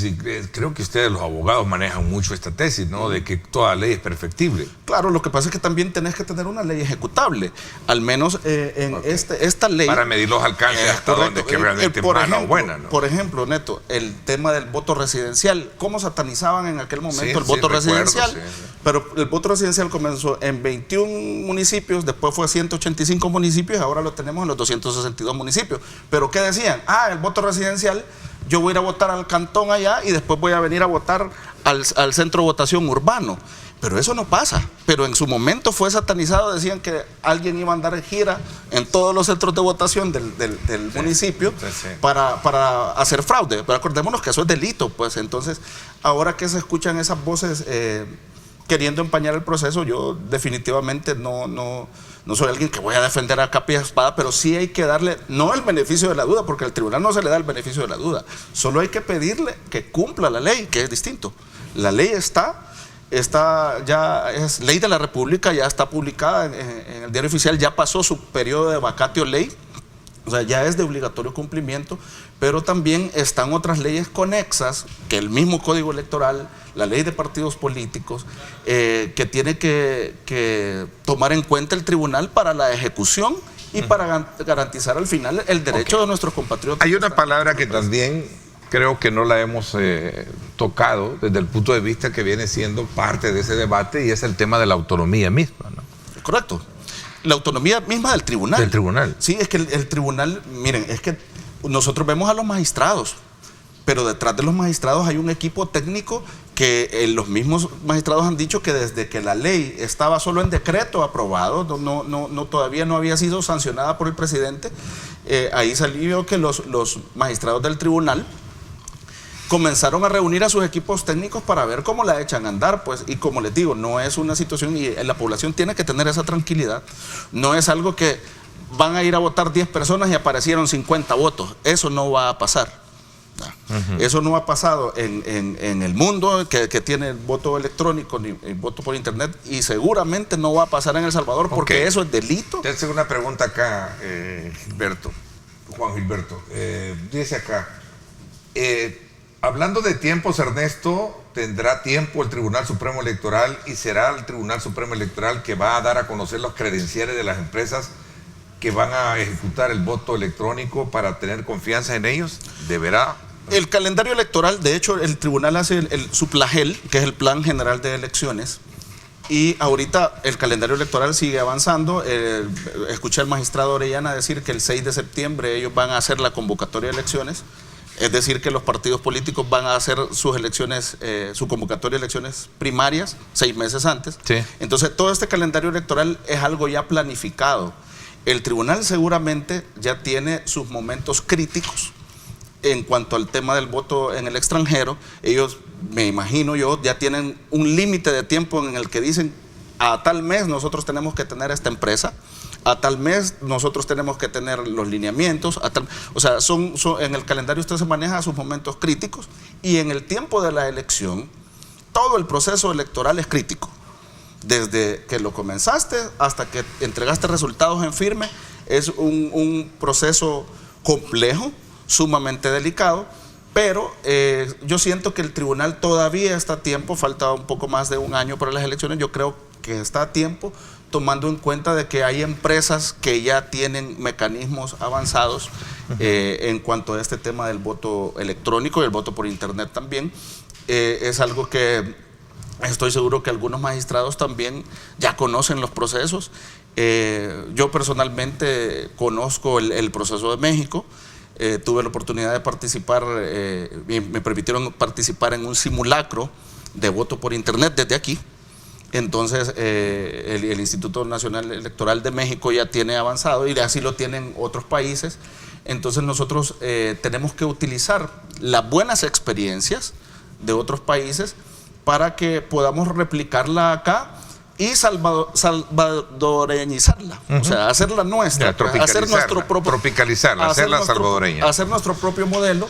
creo que ustedes los abogados manejan mucho esta tesis, ¿no? De que toda ley es perfectible. Claro, lo que pasa es que también tenés que tener una ley ejecutable, al menos en esta ley. Para medir los alcances hasta donde es que realmente es mala o buena, ¿no? Por ejemplo, Neto, el tema del voto residencial, ¿cómo satanizaban en aquel momento el voto residencial? Sí. Pero el voto residencial comenzó en 21 municipios, después fue a 185 municipios, ahora lo tenemos en los 262 municipios. ¿Pero qué decían? El voto residencial, yo voy a ir a votar al cantón allá y después voy a venir a votar al centro de votación urbano. Pero eso no pasa. Pero en su momento fue satanizado, decían que alguien iba a andar en gira en todos los centros de votación del municipio para hacer fraude. Pero acordémonos que eso es delito, pues. Entonces, ahora que se escuchan esas voces queriendo empañar el proceso, yo definitivamente no soy alguien que voy a defender a capa y espada, pero sí hay que darle, no el beneficio de la duda, porque al tribunal no se le da el beneficio de la duda, solo hay que pedirle que cumpla la ley, que es distinto. La ley está ya es ley de la República, ya está publicada en el Diario Oficial, ya pasó su periodo de vacatio ley, o sea, ya es de obligatorio cumplimiento, pero también están otras leyes conexas, que el mismo Código Electoral, la ley de partidos políticos, que tiene que tomar en cuenta el tribunal para la ejecución y para garantizar al final el derecho de nuestros compatriotas. Hay una palabra que también creo que no la hemos tocado desde el punto de vista que viene siendo parte de ese debate, y es el tema de la autonomía misma, ¿no? Correcto. La autonomía misma del tribunal. Del tribunal. Sí, es que el tribunal, miren, es que nosotros vemos a los magistrados, pero detrás de los magistrados hay un equipo técnico que los mismos magistrados han dicho que desde que la ley estaba solo en decreto aprobado, todavía no había sido sancionada por el presidente, ahí salió que los magistrados del tribunal comenzaron a reunir a sus equipos técnicos para ver cómo la echan a andar, pues, y como les digo, no es una situación, y la población tiene que tener esa tranquilidad, no es algo que van a ir a votar 10 personas y aparecieron 50 votos, eso no va a pasar. Eso no ha pasado en el mundo que tiene el voto electrónico ni el voto por internet, y seguramente no va a pasar en El Salvador, porque eso es delito. Te hago una pregunta acá, Juan Gilberto. Dice acá, hablando de tiempos, Ernesto, tendrá tiempo el Tribunal Supremo Electoral, y será el Tribunal Supremo Electoral que va a dar a conocer los credenciales de las empresas que van a ejecutar el voto electrónico para tener confianza en ellos. ¿Deberá? El calendario electoral, de hecho, el tribunal hace su PLAGEL, que es el Plan General de Elecciones, y ahorita el calendario electoral sigue avanzando. Escuché al magistrado Orellana decir que el 6 de septiembre ellos van a hacer la convocatoria de elecciones, es decir, que los partidos políticos van a hacer sus elecciones, su convocatoria de elecciones primarias 6 meses antes. Sí. Entonces, todo este calendario electoral es algo ya planificado. El tribunal seguramente ya tiene sus momentos críticos en cuanto al tema del voto en el extranjero, ellos, me imagino yo, ya tienen un límite de tiempo en el que dicen, a tal mes nosotros tenemos que tener esta empresa, a tal mes nosotros tenemos que tener los lineamientos, o sea, en el calendario usted se maneja a sus momentos críticos, y en el tiempo de la elección, todo el proceso electoral es crítico. Desde que lo comenzaste hasta que entregaste resultados en firme, es un proceso complejo, sumamente delicado, pero yo siento que el tribunal todavía está a tiempo, falta un poco más de un año para las elecciones, yo creo que está a tiempo, tomando en cuenta de que hay empresas que ya tienen mecanismos avanzados en cuanto a este tema del voto electrónico y el voto por internet también. Es algo que estoy seguro que algunos magistrados también ya conocen los procesos. Yo personalmente conozco el proceso de México. Tuve la oportunidad de participar, me permitieron participar en un simulacro de voto por internet desde aquí. Entonces el Instituto Nacional Electoral de México ya tiene avanzado y así lo tienen otros países. Entonces nosotros tenemos que utilizar las buenas experiencias de otros países para que podamos replicarla acá y salvadoreñizarla, o sea, hacerla nuestra, hacer nuestro propio, tropicalizarla, hacerla salvadoreña, hacer nuestro propio modelo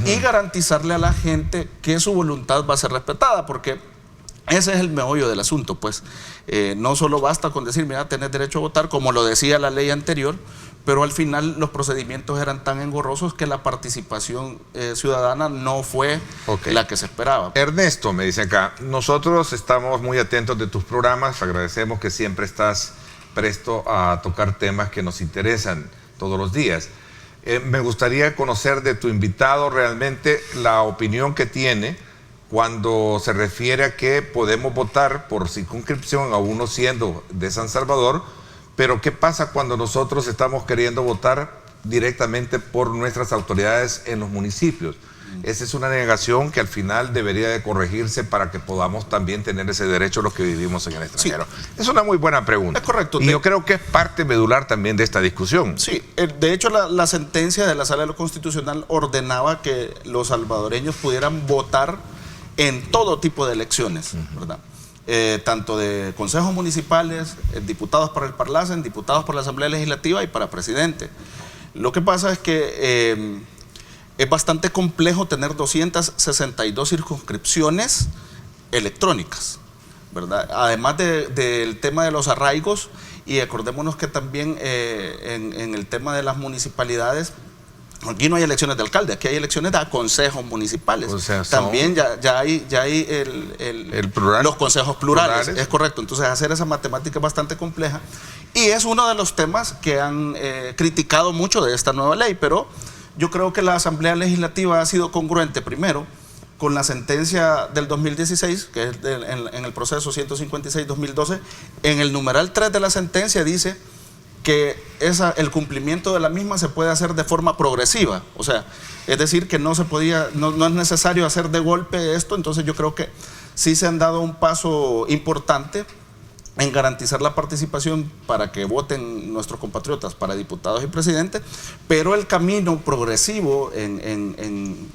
y garantizarle a la gente que su voluntad va a ser respetada, porque ese es el meollo del asunto, pues. No solo basta con decir, mira, tenés derecho a votar, como lo decía la ley anterior, pero al final los procedimientos eran tan engorrosos que la participación ciudadana no fue la que se esperaba. Ernesto me dice acá, nosotros estamos muy atentos de tus programas, agradecemos que siempre estás presto a tocar temas que nos interesan todos los días. Me gustaría conocer de tu invitado realmente la opinión que tiene cuando se refiere a que podemos votar por circunscripción a uno siendo de San Salvador, pero ¿qué pasa cuando nosotros estamos queriendo votar directamente por nuestras autoridades en los municipios? Esa es una negación que al final debería de corregirse para que podamos también tener ese derecho los que vivimos en el extranjero. Sí. Es una muy buena pregunta. Es correcto. Y yo creo que es parte medular también de esta discusión. Sí, de hecho la sentencia de la Sala de lo Constitucional ordenaba que los salvadoreños pudieran votar en todo tipo de elecciones, ¿verdad? Tanto de consejos municipales, diputados para el Parlacen, diputados por la Asamblea Legislativa y para presidente. Lo que pasa es que es bastante complejo tener 262 circunscripciones electrónicas, ¿verdad? Además del tema de los arraigos, y acordémonos que también en el tema de las municipalidades, aquí no hay elecciones de alcalde, aquí hay elecciones de consejos municipales. O sea, también ya hay los consejos plurales, es correcto. Entonces hacer esa matemática es bastante compleja y es uno de los temas que han criticado mucho de esta nueva ley, pero yo creo que la Asamblea Legislativa ha sido congruente primero con la sentencia del 2016, que es en el proceso 156-2012, en el numeral 3 de la sentencia dice que el cumplimiento de la misma se puede hacer de forma progresiva, o sea, es decir, que no es necesario hacer de golpe esto. Entonces yo creo que sí se han dado un paso importante en garantizar la participación para que voten nuestros compatriotas para diputados y presidentes, pero el camino progresivo en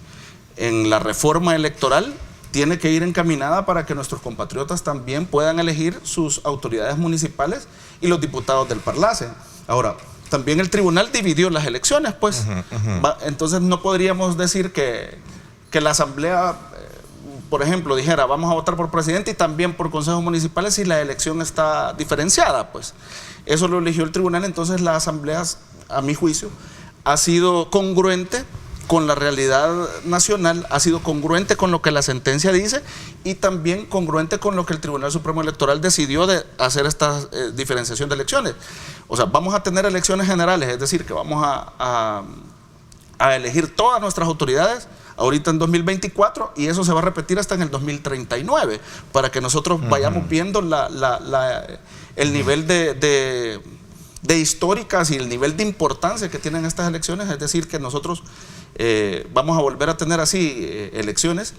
la reforma electoral tiene que ir encaminada para que nuestros compatriotas también puedan elegir sus autoridades municipales y los diputados del Parlacen. Ahora, también el tribunal dividió las elecciones, pues. Entonces no podríamos decir que la Asamblea, por ejemplo, dijera vamos a votar por presidente y también por consejos municipales si la elección está diferenciada, pues. Eso lo eligió el tribunal. Entonces la Asamblea, a mi juicio, ha sido congruente con la realidad nacional, ha sido congruente con lo que la sentencia dice y también congruente con lo que el Tribunal Supremo Electoral decidió de hacer esta diferenciación de elecciones. O sea, vamos a tener elecciones generales, es decir, que vamos a elegir todas nuestras autoridades ahorita en 2024 y eso se va a repetir hasta en el 2039 para que nosotros vayamos viendo el nivel de históricas y el nivel de importancia que tienen estas elecciones. Es decir, que nosotros vamos a volver a tener así elecciones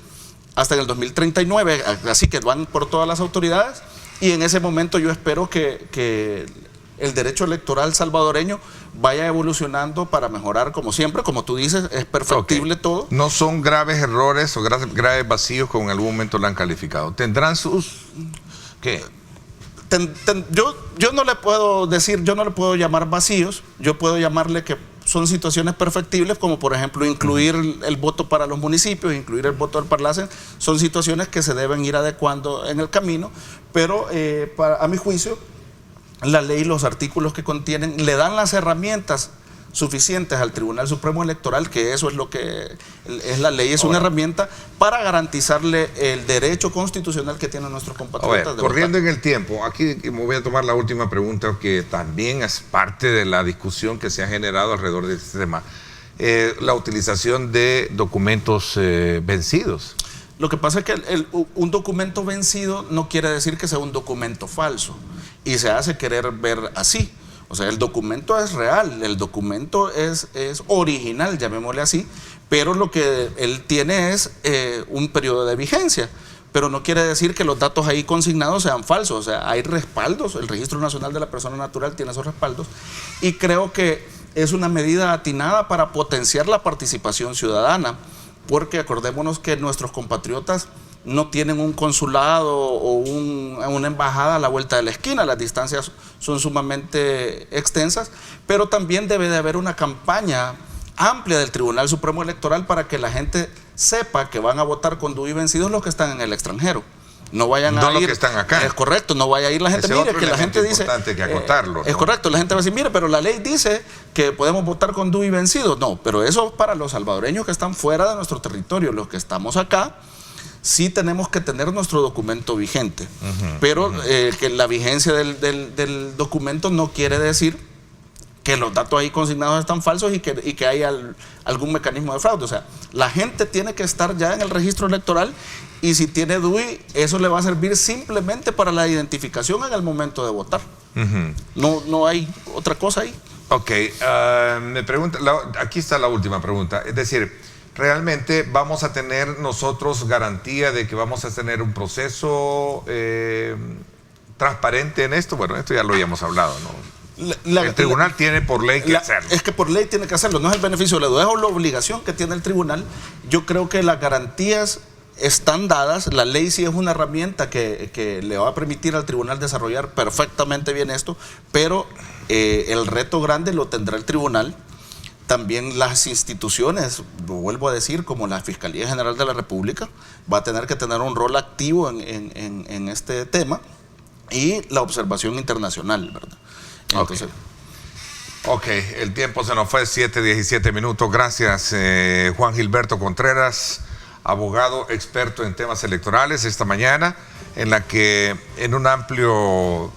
hasta en el 2039, así que van por todas las autoridades y en ese momento yo espero que el derecho electoral salvadoreño vaya evolucionando para mejorar, como siempre, como tú dices, es perfectible todo. No son graves errores o graves vacíos como en algún momento lo han calificado. ¿Tendrán sus... qué? Yo no le puedo decir, yo no le puedo llamar vacíos, yo puedo llamarle que son situaciones perfectibles, como por ejemplo incluir el voto para los municipios, incluir el voto del Parlacen, son situaciones que se deben ir adecuando en el camino, pero a mi juicio, la ley y los artículos que contienen le dan las herramientas suficientes al Tribunal Supremo Electoral, que eso es lo que es la ley, es una herramienta para garantizarle el derecho constitucional que tienen nuestros compatriotas. Corriendo en el tiempo, aquí me voy a tomar la última pregunta, que también es parte de la discusión que se ha generado alrededor de este tema. La utilización de documentos vencidos. Lo que pasa es que un documento vencido no quiere decir que sea un documento falso, y se hace querer ver así. O sea, el documento es real, el documento es original, llamémosle así, pero lo que él tiene es un periodo de vigencia. Pero no quiere decir que los datos ahí consignados sean falsos. O sea, hay respaldos, el Registro Nacional de la Persona Natural tiene esos respaldos, y creo que es una medida atinada para potenciar la participación ciudadana, porque acordémonos que nuestros compatriotas no tienen un consulado o una embajada a la vuelta de la esquina, las distancias son sumamente extensas, pero también debe de haber una campaña amplia del Tribunal Supremo Electoral para que la gente sepa que van a votar con due y vencidos los que están en el extranjero. No vayan a ir. No los que están acá. Es correcto, no vaya a ir la gente. Mire, que la gente dice. Importante que acotarlo, ¿no? Es correcto, la gente va a decir, mire, pero la ley dice que podemos votar con due y vencidos. No, pero eso es para los salvadoreños que están fuera de nuestro territorio. Los que estamos acá, sí tenemos que tener nuestro documento vigente, pero que la vigencia del documento no quiere decir que los datos ahí consignados están falsos y que hay algún mecanismo de fraude. O sea, la gente tiene que estar ya en el registro electoral, y si tiene DUI, eso le va a servir simplemente para la identificación en el momento de votar. No hay otra cosa ahí. Ok, me pregunta, aquí está la última pregunta, es decir, ¿realmente vamos a tener nosotros garantía de que vamos a tener un proceso transparente en esto? Bueno, esto ya lo habíamos hablado, ¿no? El tribunal tiene por ley que hacerlo. Es que por ley tiene que hacerlo, no es el beneficio de la duda, es la obligación que tiene el tribunal. Yo creo que las garantías están dadas, la ley sí es una herramienta que le va a permitir al tribunal desarrollar perfectamente bien esto, pero el reto grande lo tendrá el tribunal. También las instituciones, lo vuelvo a decir, como la Fiscalía General de la República, va a tener que tener un rol activo en este tema, y la observación internacional, ¿verdad? Entonces, Ok, el tiempo se nos fue, 7:17 minutos. Gracias, Juan Gilberto Contreras, abogado experto en temas electorales, esta mañana, en la que en un amplio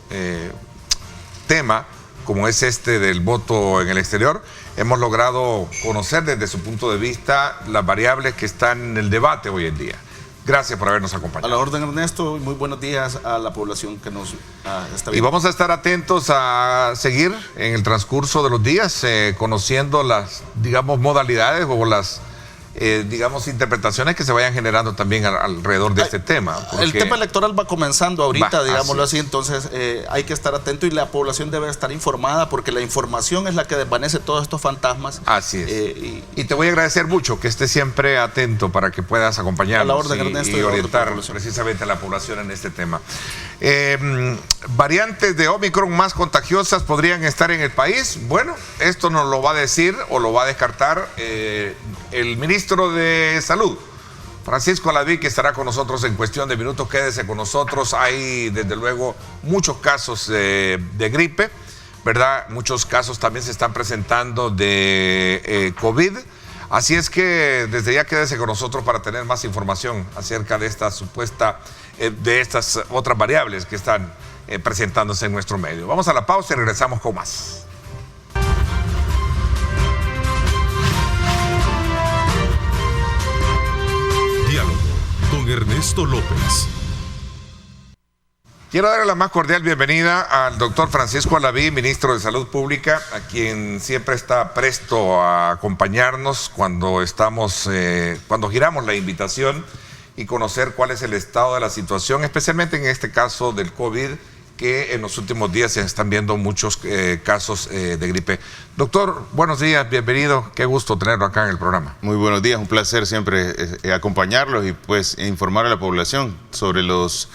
tema, como es este del voto en el exterior, hemos logrado conocer desde su punto de vista las variables que están en el debate hoy en día. Gracias por habernos acompañado. A la orden, Ernesto, muy buenos días a la población que nos está viendo. Y vamos a estar atentos a seguir en el transcurso de los días, conociendo las, digamos, modalidades o las, digamos, interpretaciones que se vayan generando también alrededor de este tema. El tema electoral va comenzando ahorita, digámoslo así, entonces hay que estar atento, y la población debe estar informada, porque la información es la que desvanece todos estos fantasmas. Así es. Y te voy a agradecer mucho que estés siempre atento para que puedas acompañarnos a la orden, Ernesto, y orientar precisamente a la población en este tema. Variantes de Omicron más contagiosas podrían estar en el país. Bueno, esto nos lo va a decir o lo va a descartar el ministro de Salud, Francisco Alaví, que estará con nosotros en cuestión de minutos. Quédese con nosotros. Hay desde luego muchos casos de gripe, ¿verdad? Muchos casos también se están presentando de COVID. Así es que desde ya quédese con nosotros para tener más información acerca de esta supuesta, de estas otras variables que están presentándose en nuestro medio. Vamos a la pausa y regresamos con más. Diálogo con Ernesto López. Quiero darle la más cordial bienvenida al doctor Francisco Alaví, ministro de Salud Pública, a quien siempre está presto a acompañarnos cuando cuando giramos la invitación y conocer cuál es el estado de la situación, especialmente en este caso del COVID que en los últimos días se están viendo muchos casos de gripe. Doctor, buenos días, bienvenido, qué gusto tenerlo acá en el programa. Muy buenos días, un placer siempre acompañarlos y pues informar a la población sobre los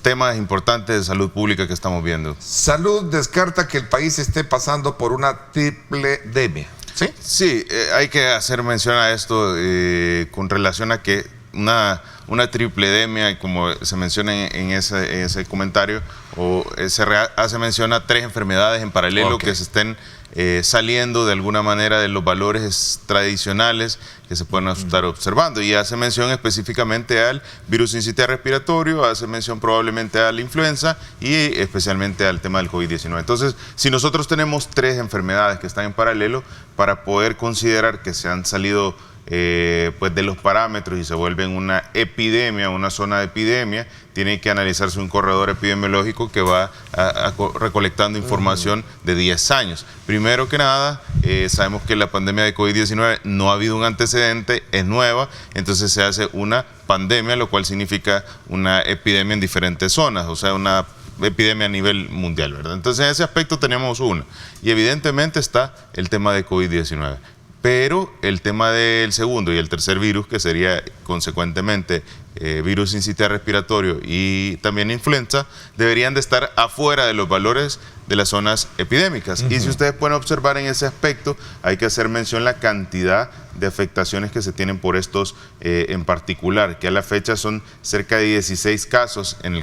temas importantes de salud pública que estamos viendo. Salud descarta que el país esté pasando por una tripledemia. ¿Sí? Sí, hay que hacer mención a esto con relación a que una tripledemia, como se menciona en ese comentario, se hace mención a 3 enfermedades en paralelo que se estén saliendo de alguna manera de los valores tradicionales que se pueden estar observando, y hace mención específicamente al virus sincitial respiratorio, hace mención probablemente a la influenza y especialmente al tema del COVID-19. Entonces, si nosotros tenemos 3 enfermedades que están en paralelo, para poder considerar que se han salido pues de los parámetros y se vuelven una epidemia, una zona de epidemia, tiene que analizarse un corredor epidemiológico que va recolectando información de 10 años. Primero que nada, sabemos que la pandemia de COVID-19 no ha habido un antecedente, es nueva, entonces se hace una pandemia, lo cual significa una epidemia en diferentes zonas, o sea, una epidemia a nivel mundial, ¿verdad? Entonces en ese aspecto tenemos una, y evidentemente está el tema de COVID-19. Pero el tema del segundo y el tercer virus, que sería consecuentemente virus sincitial respiratorio y también influenza, deberían de estar afuera de los valores de las zonas epidémicas. Y si ustedes pueden observar en ese aspecto, hay que hacer mención la cantidad de afectaciones que se tienen por estos en particular, que a la fecha son cerca de 16 casos en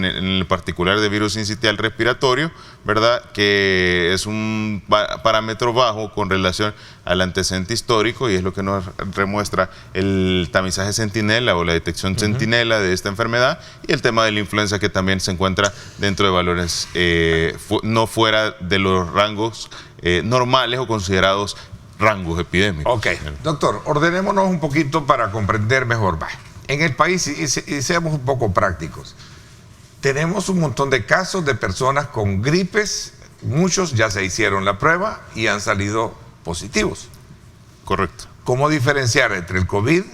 el particular de virus sincitial respiratorio, ¿verdad? Que es un parámetro bajo con relación al antecedente histórico, y es lo que nos demuestra el tamizaje centinela o la detección centinela de esta enfermedad, y el tema de la influenza, que también se encuentra dentro de valores no fuera de los rangos normales o considerados rangos epidémicos. Ok, doctor, ordenémonos un poquito para comprender mejor. En el país, y seamos un poco prácticos, tenemos un montón de casos de personas con gripes, muchos ya se hicieron la prueba y han salido positivos. Correcto. ¿Cómo diferenciar entre el COVID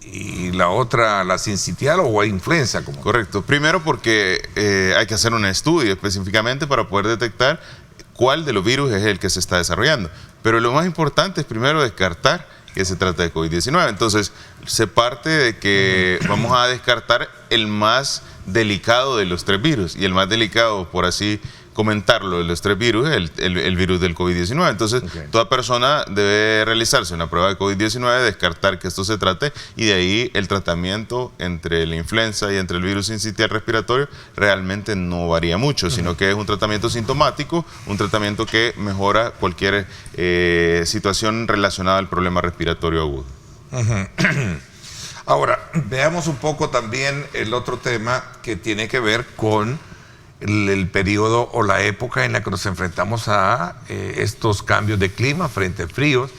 y la otra, la sincitial o influenza? Correcto. Primero porque hay que hacer un estudio específicamente para poder detectar cuál de los virus es el que se está desarrollando. Pero lo más importante es primero descartar que se trata de COVID-19. Entonces, se parte de que vamos a descartar el más delicado de los 3 virus, y el más delicado, por así comentarlo, de los 3 virus, el virus del COVID-19. Entonces, toda persona debe realizarse una prueba de COVID-19, descartar que esto se trate, y de ahí el tratamiento entre la influenza y entre el virus sincitial respiratorio realmente no varía mucho, sino que es un tratamiento sintomático, un tratamiento que mejora cualquier situación relacionada al problema respiratorio agudo. Ahora, veamos un poco también el otro tema que tiene que ver con el periodo o la época en la que nos enfrentamos a estos cambios de clima, frentes fríos.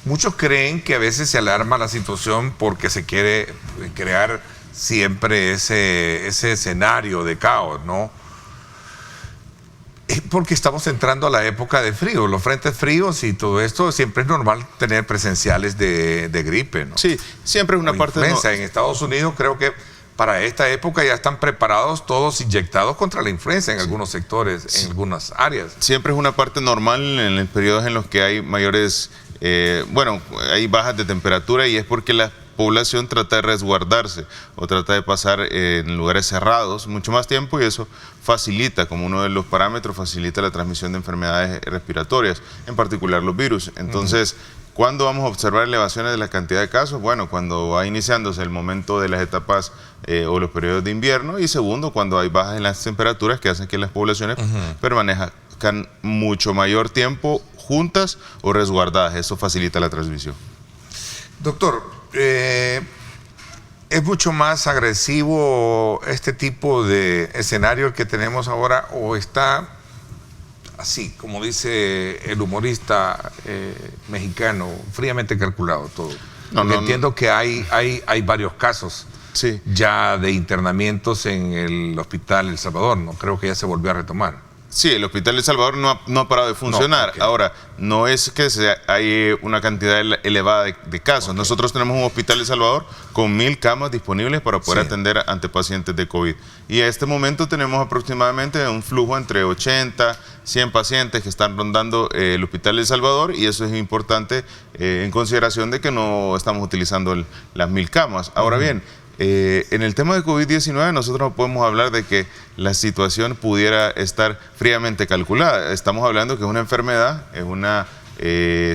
Muchos creen que a veces se alarma la situación porque se quiere crear siempre ese escenario de caos, ¿no? Porque estamos entrando a la época de frío, los frentes fríos y todo esto, siempre es normal tener presenciales de gripe, ¿no? Sí, siempre es una parte de influenza. En Estados Unidos creo que para esta época ya están preparados todos inyectados contra la influenza en algunos sectores, en algunas áreas. Siempre es una parte normal en los periodos en los que hay mayores, hay bajas de temperatura, y es porque la población trata de resguardarse o trata de pasar en lugares cerrados mucho más tiempo, y eso facilita, como uno de los parámetros, facilita la transmisión de enfermedades respiratorias, en particular los virus. Entonces, ¿cuándo vamos a observar elevaciones de la cantidad de casos? Bueno, cuando va iniciándose el momento de las etapas o los periodos de invierno, y segundo, cuando hay bajas en las temperaturas que hacen que las poblaciones permanezcan mucho mayor tiempo juntas o resguardadas. Eso facilita la transmisión. Doctor, ¿es mucho más agresivo este tipo de escenario que tenemos ahora, o está así, como dice el humorista mexicano, fríamente calculado todo? Entiendo que hay varios casos ya de internamientos en el hospital El Salvador, ¿no? Creo que ya se volvió a retomar. Sí, el Hospital de El Salvador no ha parado de funcionar. Okay. Ahora, no es que hay una cantidad elevada de casos. Okay. Nosotros tenemos un Hospital de El Salvador con 1000 camas disponibles para poder atender ante pacientes de COVID. Y en este momento tenemos aproximadamente un flujo entre 80, 100 pacientes que están rondando el Hospital de El Salvador, y eso es importante en consideración de que no estamos utilizando las 1000 camas. Ahora bien, en el tema de COVID-19 nosotros no podemos hablar de que la situación pudiera estar fríamente calculada. Estamos hablando que es una enfermedad, es una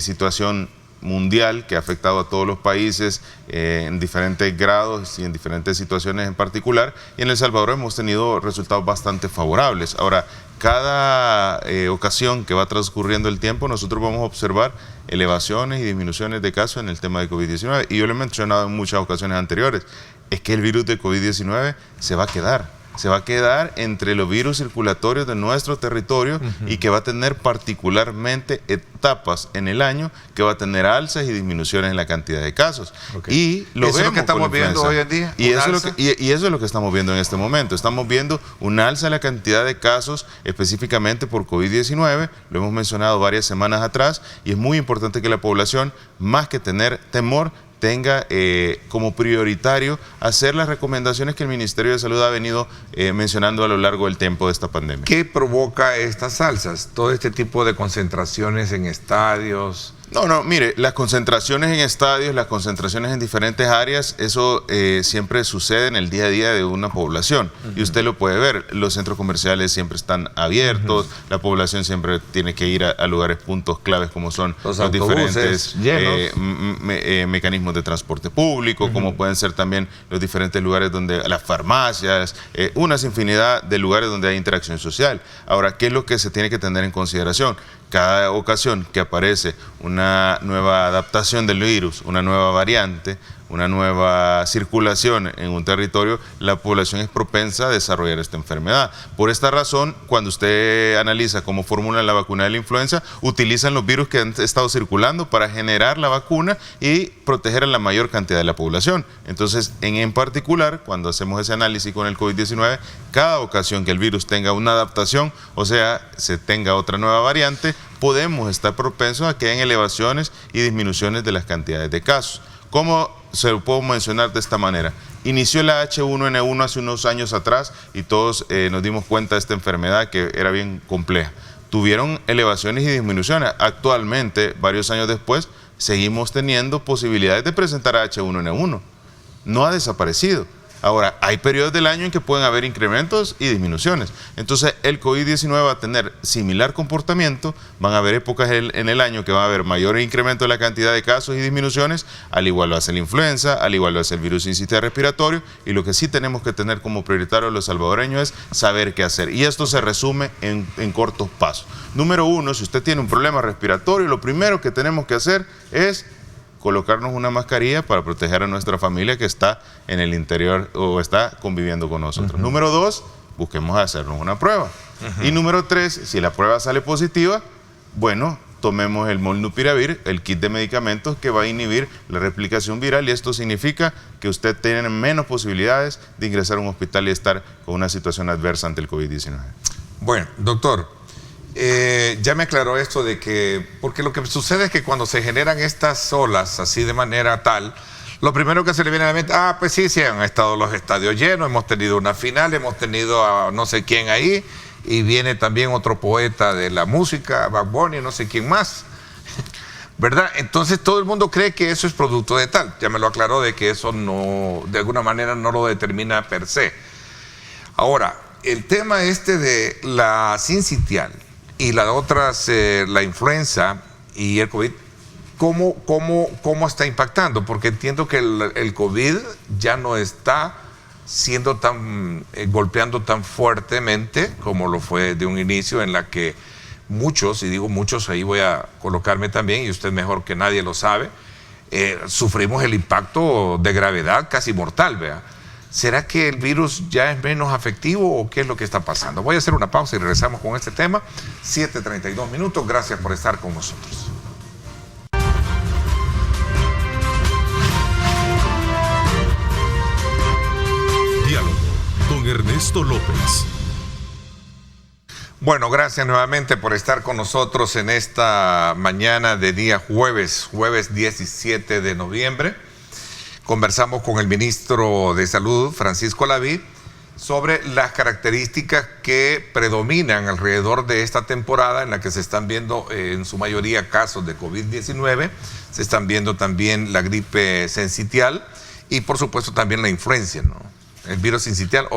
situación mundial que ha afectado a todos los países en diferentes grados y en diferentes situaciones en particular, y en El Salvador hemos tenido resultados bastante favorables. Ahora, cada ocasión que va transcurriendo el tiempo, nosotros vamos a observar elevaciones y disminuciones de casos en el tema de COVID-19, y yo lo he mencionado en muchas ocasiones anteriores, es que el virus de COVID-19 se va a quedar entre los virus circulatorios de nuestro territorio y que va a tener particularmente etapas en el año que va a tener alzas y disminuciones en la cantidad de casos. Okay. Y lo ¿Eso es lo que estamos viendo hoy en día? Y eso es lo que estamos viendo en este momento. Estamos viendo un alza en la cantidad de casos específicamente por COVID-19, lo hemos mencionado varias semanas atrás, y es muy importante que la población, más que tener temor, tenga como prioritario hacer las recomendaciones que el Ministerio de Salud ha venido mencionando a lo largo del tiempo de esta pandemia. ¿Qué provoca estas alzas? Todo este tipo de concentraciones en estadios. No, mire, las concentraciones en estadios, las concentraciones en diferentes áreas, eso siempre sucede en el día a día de una población. Y usted lo puede ver, los centros comerciales siempre están abiertos, la población siempre tiene que ir a lugares, puntos claves como son los diferentes mecanismos de transporte público, como pueden ser también los diferentes lugares donde, las farmacias, una infinidad de lugares donde hay interacción social. Ahora, ¿qué es lo que se tiene que tener en consideración? Cada ocasión que aparece una nueva adaptación del virus, una nueva variante, una nueva circulación en un territorio, la población es propensa a desarrollar esta enfermedad. Por esta razón, cuando usted analiza cómo formulan la vacuna de la influenza, utilizan los virus que han estado circulando para generar la vacuna y proteger a la mayor cantidad de la población. Entonces, en particular, cuando hacemos ese análisis con el COVID-19, cada ocasión que el virus tenga una adaptación, o sea, se tenga otra nueva variante, podemos estar propensos a que hayan elevaciones y disminuciones de las cantidades de casos. ¿Cómo se lo puedo mencionar de esta manera? Inició la H1N1 hace unos años atrás y todos nos dimos cuenta de esta enfermedad que era bien compleja. Tuvieron elevaciones y disminuciones. Actualmente, varios años después, seguimos teniendo posibilidades de presentar H1N1. No ha desaparecido. Ahora, hay periodos del año en que pueden haber incrementos y disminuciones. Entonces, el COVID-19 va a tener similar comportamiento. Van a haber épocas en el año que va a haber mayor incremento de la cantidad de casos y disminuciones, al igual lo hace la influenza, al igual lo hace el virus sincitial respiratorio, y lo que sí tenemos que tener como prioritario los salvadoreños es saber qué hacer. Y esto se resume en cortos pasos. Número 1, si usted tiene un problema respiratorio, lo primero que tenemos que hacer es colocarnos una mascarilla para proteger a nuestra familia que está en el interior o está conviviendo con nosotros. Número 2, busquemos hacernos una prueba. Y número 3, si la prueba sale positiva, bueno, tomemos el molnupiravir, el kit de medicamentos que va a inhibir la replicación viral, y esto significa que usted tiene menos posibilidades de ingresar a un hospital y estar con una situación adversa ante el COVID-19. Bueno, doctor, ya me aclaró esto de que, porque lo que sucede es que cuando se generan estas olas así de manera tal, lo primero que se le viene a la mente, pues sí, han estado los estadios llenos, hemos tenido una final, hemos tenido a no sé quién ahí, y viene también otro poeta de la música, Bad Bunny, no sé quién más, ¿verdad? Entonces todo el mundo cree que eso es producto de tal. Ya me lo aclaró de que eso no, de alguna manera no lo determina per se. Ahora, el tema de la sincitial y las otras, la influenza y el COVID, ¿cómo está impactando? Porque entiendo que el COVID ya no está siendo tan, golpeando tan fuertemente como lo fue de un inicio, en la que muchos, y digo muchos, ahí voy a colocarme también, y usted mejor que nadie lo sabe, sufrimos el impacto de gravedad casi mortal, ¿vea? ¿Será que el virus ya es menos afectivo o qué es lo que está pasando? Voy a hacer una pausa y regresamos con este tema. 7:32 minutos. Gracias por estar con nosotros. Diálogo con Ernesto López. Bueno, gracias nuevamente por estar con nosotros en esta mañana de día jueves 17 de noviembre. Conversamos con el ministro de Salud, Francisco Laví, sobre las características que predominan alrededor de esta temporada en la que se están viendo en su mayoría casos de COVID-19, se están viendo también la gripe sincitial y por supuesto también la influencia, ¿no? El virus sincitial,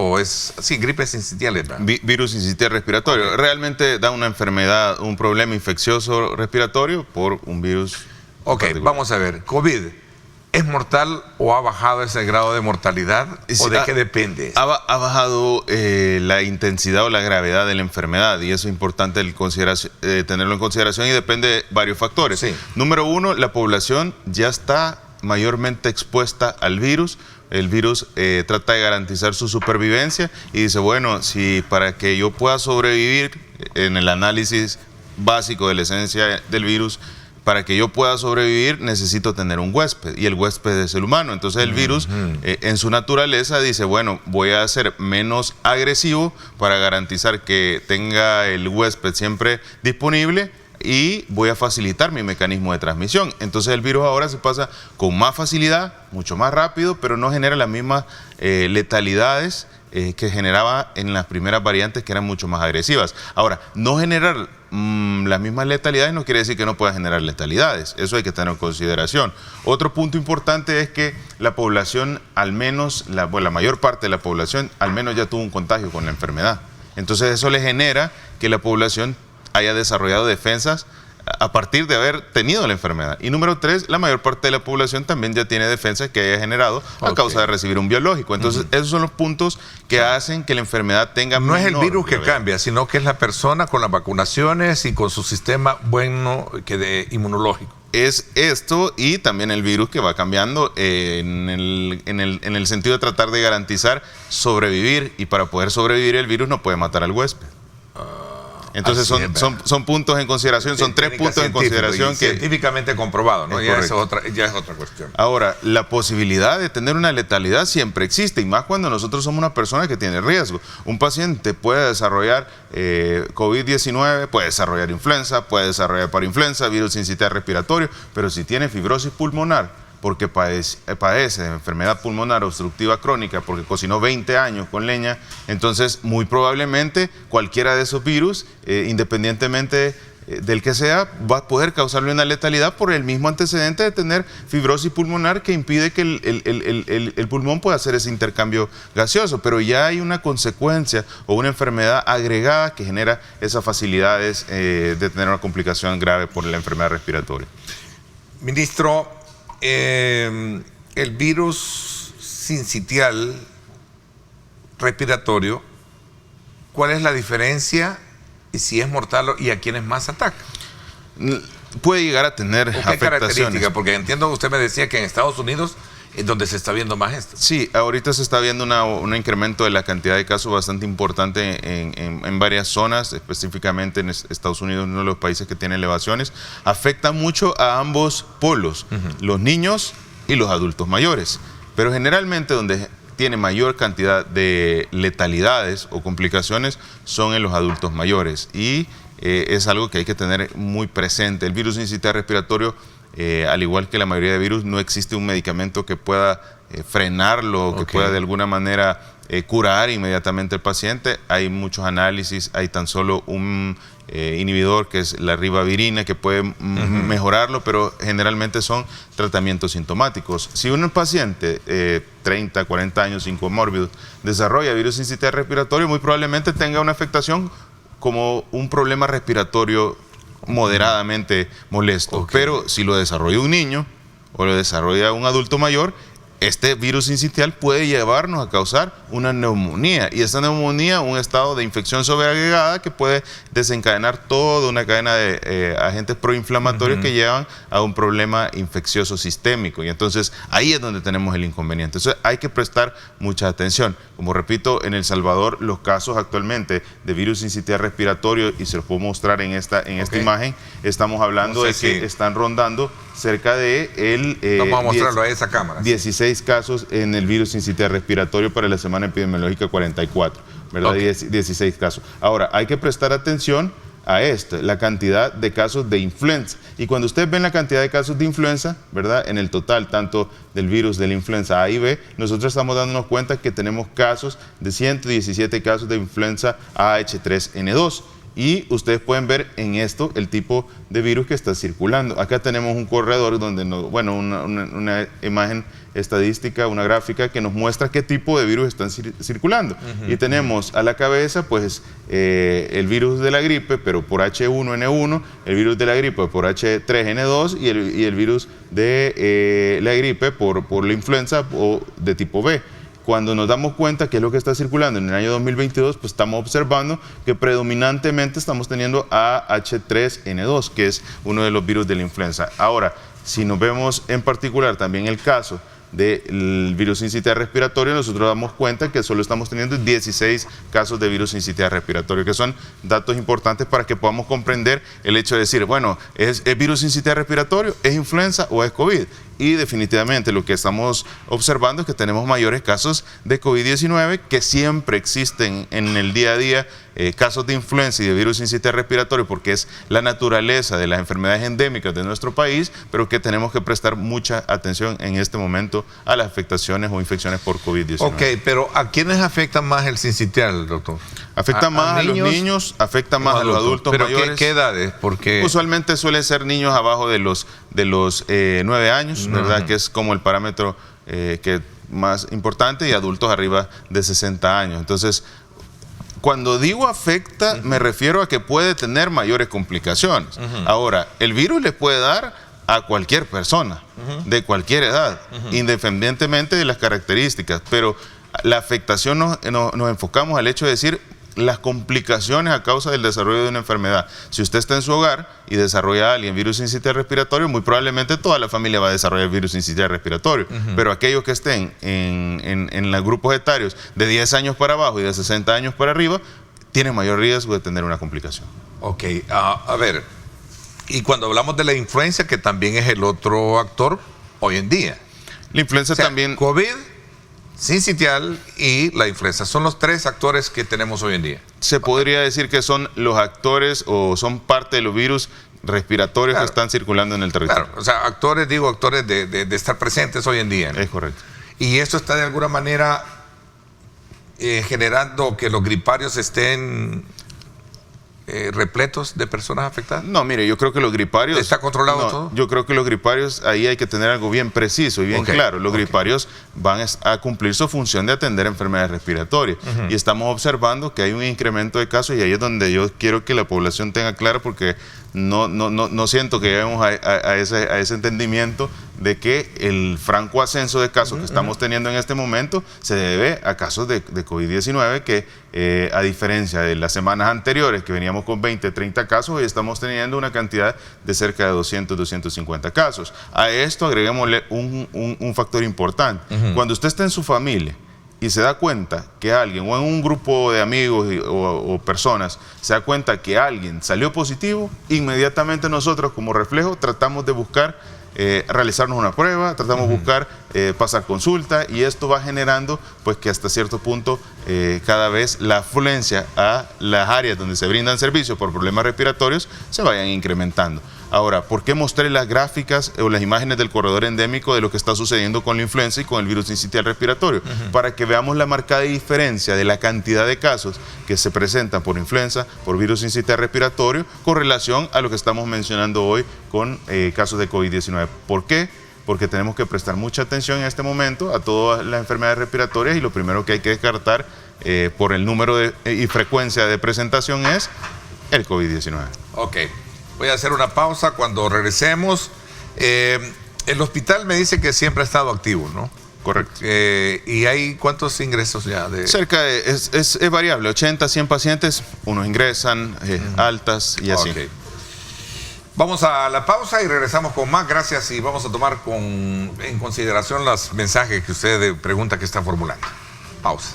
gripe sincitial, ¿verdad? Virus sincitial respiratorio. Okay. Realmente da una enfermedad, un problema infeccioso respiratorio por un virus. Ok, vamos a ver, COVID. ¿Es mortal o ha bajado ese grado de mortalidad? ¿O de qué depende? Ha bajado la intensidad o la gravedad de la enfermedad y eso es importante tenerlo en consideración y depende de varios factores. Sí. Número uno, la población ya está mayormente expuesta al virus. El virus trata de garantizar su supervivencia y dice, bueno, si para que yo pueda sobrevivir en el análisis básico de la esencia del virus, para que yo pueda sobrevivir necesito tener un huésped y el huésped es el humano. Entonces el virus en su naturaleza dice, bueno, voy a ser menos agresivo para garantizar que tenga el huésped siempre disponible y voy a facilitar mi mecanismo de transmisión. Entonces el virus ahora se pasa con más facilidad, mucho más rápido, pero no genera las mismas letalidades que generaba en las primeras variantes que eran mucho más agresivas. Ahora, no generar las mismas letalidades no quiere decir que no pueda generar letalidades, eso hay que tener en consideración. Otro punto importante es que la población, al menos, la mayor parte de la población, al menos ya tuvo un contagio con la enfermedad. Entonces eso le genera que la población haya desarrollado defensas a partir de haber tenido la enfermedad. Y número 3, la mayor parte de la población también ya tiene defensas que haya generado a causa de recibir un biológico. Entonces, esos son los puntos que hacen que la enfermedad tenga No es el virus que gravedad. cambia, sino que es la persona con las vacunaciones y con su sistema inmunológico. Es esto y también el virus que va cambiando en el sentido de tratar de garantizar sobrevivir. Y para poder sobrevivir el virus no puede matar al huésped. Entonces son puntos en consideración, son 3 puntos en consideración que científicamente comprobado, ¿no? Ya es otra cuestión. Ahora, la posibilidad de tener una letalidad siempre existe y más cuando nosotros somos una persona que tiene riesgo. Un paciente puede desarrollar COVID-19, puede desarrollar influenza, puede desarrollar parainfluenza, virus sincitial respiratorio, pero si tiene fibrosis pulmonar, porque padece de enfermedad pulmonar obstructiva crónica, porque cocinó 20 años con leña, entonces muy probablemente cualquiera de esos virus, independientemente del que sea, va a poder causarle una letalidad por el mismo antecedente de tener fibrosis pulmonar que impide que el pulmón pueda hacer ese intercambio gaseoso, pero ya hay una consecuencia o una enfermedad agregada que genera esas facilidades de tener una complicación grave por la enfermedad respiratoria. Ministro, el virus sincitial respiratorio, ¿cuál es la diferencia y si es mortal y a quiénes más ataca? Puede llegar a tener afectaciones. Porque entiendo que usted me decía que en Estados Unidos es donde se está viendo más esto. Sí, ahorita se está viendo un incremento de la cantidad de casos bastante importante en varias zonas, específicamente en Estados Unidos, uno de los países que tiene elevaciones. Afecta mucho a ambos polos, los niños y los adultos mayores. Pero generalmente donde tiene mayor cantidad de letalidades o complicaciones son en los adultos mayores. Y es algo que hay que tener muy presente. El virus sincitial respiratorio, al igual que la mayoría de virus, no existe un medicamento que pueda frenarlo, que pueda de alguna manera curar inmediatamente al paciente. Hay muchos análisis, hay tan solo un inhibidor que es la ribavirina que puede mejorarlo, pero generalmente son tratamientos sintomáticos. Si un paciente 30, 40 años sin comórbidos desarrolla virus sincitial respiratorio, muy probablemente tenga una afectación como un problema respiratorio moderadamente molesto. Pero si lo desarrolla un niño o lo desarrolla un adulto mayor, este virus sincitial puede llevarnos a causar una neumonía. Y esta neumonía, un estado de infección sobreagregada que puede desencadenar toda una cadena de agentes proinflamatorios que llevan a un problema infeccioso sistémico. Y entonces ahí es donde tenemos el inconveniente. Entonces hay que prestar mucha atención. Como repito, en El Salvador los casos actualmente de virus sincitial respiratorio, y se los puedo mostrar en esta imagen, estamos hablando de que están rondando cerca de vamos a mostrarlo a esa cámara. 16 casos en el virus sincitial respiratorio para la semana epidemiológica 44. ¿verdad? Ok. 16 casos. Ahora, hay que prestar atención a esto, la cantidad de casos de influenza. Y cuando ustedes ven la cantidad de casos de influenza, ¿verdad? En el total, tanto del virus de la influenza A y B, nosotros estamos dándonos cuenta que tenemos casos de 117 casos de influenza AH3N2. Y ustedes pueden ver en esto el tipo de virus que está circulando. Acá tenemos un corredor donde, una imagen estadística, una gráfica que nos muestra qué tipo de virus están circulando. Y tenemos a la cabeza, pues, el virus de la gripe, pero por H1N1, el virus de la gripe por H3N2 y el virus de la gripe por la influenza o de tipo B. Cuando nos damos cuenta qué es lo que está circulando en el año 2022, pues estamos observando que predominantemente estamos teniendo a H3N2, que es uno de los virus de la influenza. Ahora, si nos vemos en particular también el caso del virus sincitial respiratorio, nosotros damos cuenta que solo estamos teniendo 16 casos de virus sincitial respiratorio, que son datos importantes para que podamos comprender el hecho de decir, bueno, ¿es virus sincitial respiratorio, es influenza o es COVID? Y definitivamente lo que estamos observando es que tenemos mayores casos de COVID-19, que siempre existen en el día a día casos de influenza y de virus sincitial respiratorio, porque es la naturaleza de las enfermedades endémicas de nuestro país, pero que tenemos que prestar mucha atención en este momento a las afectaciones o infecciones por COVID-19. Ok, pero ¿a quiénes afecta más el sincitial, doctor? Afecta más a los niños, afecta más a los adultos mayores. ¿Pero qué edades? Porque usualmente suelen ser niños abajo de los 9 años, ¿verdad? Que es como el parámetro que más importante, y adultos arriba de 60 años. Entonces, cuando digo afecta, me refiero a que puede tener mayores complicaciones. Ahora, el virus le puede dar a cualquier persona, de cualquier edad, independientemente de las características, pero la afectación nos enfocamos al hecho de decir las complicaciones a causa del desarrollo de una enfermedad. Si usted está en su hogar y desarrolla a alguien virus sincitial respiratorio, muy probablemente toda la familia va a desarrollar virus sincitial respiratorio. Pero aquellos que estén en los grupos etarios de 10 años para abajo y de 60 años para arriba, tienen mayor riesgo de tener una complicación. Ok, a ver, y cuando hablamos de la influenza, que también es el otro actor hoy en día. La influenza O sea, también... COVID, sincitial y la influenza. Son los tres actores que tenemos hoy en día. Se podría decir que son los actores o son parte de los virus respiratorios que están circulando en el territorio. Claro, o sea, actores de estar presentes hoy en día, ¿no? Es correcto. Y esto está de alguna manera generando que los griparios estén repletos de personas afectadas. No, mire, yo creo que los griparios... ¿Está controlado todo? Yo creo que los griparios, ahí hay que tener algo bien preciso y bien claro. Los griparios van a cumplir su función de atender enfermedades respiratorias. Y estamos observando que hay un incremento de casos, y ahí es donde yo quiero que la población tenga claro, porque no siento que lleguemos a ese entendimiento de que el franco ascenso de casos que estamos teniendo en este momento se debe a casos de COVID-19 que, a diferencia de las semanas anteriores que veníamos con 20, 30 casos, hoy estamos teniendo una cantidad de cerca de 200, 250 casos. A esto agreguémosle un factor importante. Cuando usted está en su familia y se da cuenta que alguien, o en un grupo de amigos o personas, se da cuenta que alguien salió positivo, inmediatamente nosotros como reflejo tratamos de buscar realizarnos una prueba, tratamos de buscar pasar consulta, y esto va generando pues que hasta cierto punto cada vez la afluencia a las áreas donde se brindan servicios por problemas respiratorios se vayan incrementando. Ahora, ¿por qué mostré las gráficas o las imágenes del corredor endémico de lo que está sucediendo con la influenza y con el virus sincitial respiratorio? Para que veamos la marcada diferencia de la cantidad de casos que se presentan por influenza, por virus sincitial respiratorio, con relación a lo que estamos mencionando hoy con casos de COVID-19. ¿Por qué? Porque tenemos que prestar mucha atención en este momento a todas las enfermedades respiratorias, y lo primero que hay que descartar por el número y frecuencia de presentación es el COVID-19. Ok. Voy a hacer una pausa. Cuando regresemos, el hospital me dice que siempre ha estado activo, ¿no? Correcto. ¿Y hay cuántos ingresos ya? Cerca de, es variable, 80, 100 pacientes, unos ingresan, altas y así. Okay. Vamos a la pausa y regresamos con más. Gracias, y vamos a tomar en consideración los mensajes que usted pregunta que está formulando. Pausa.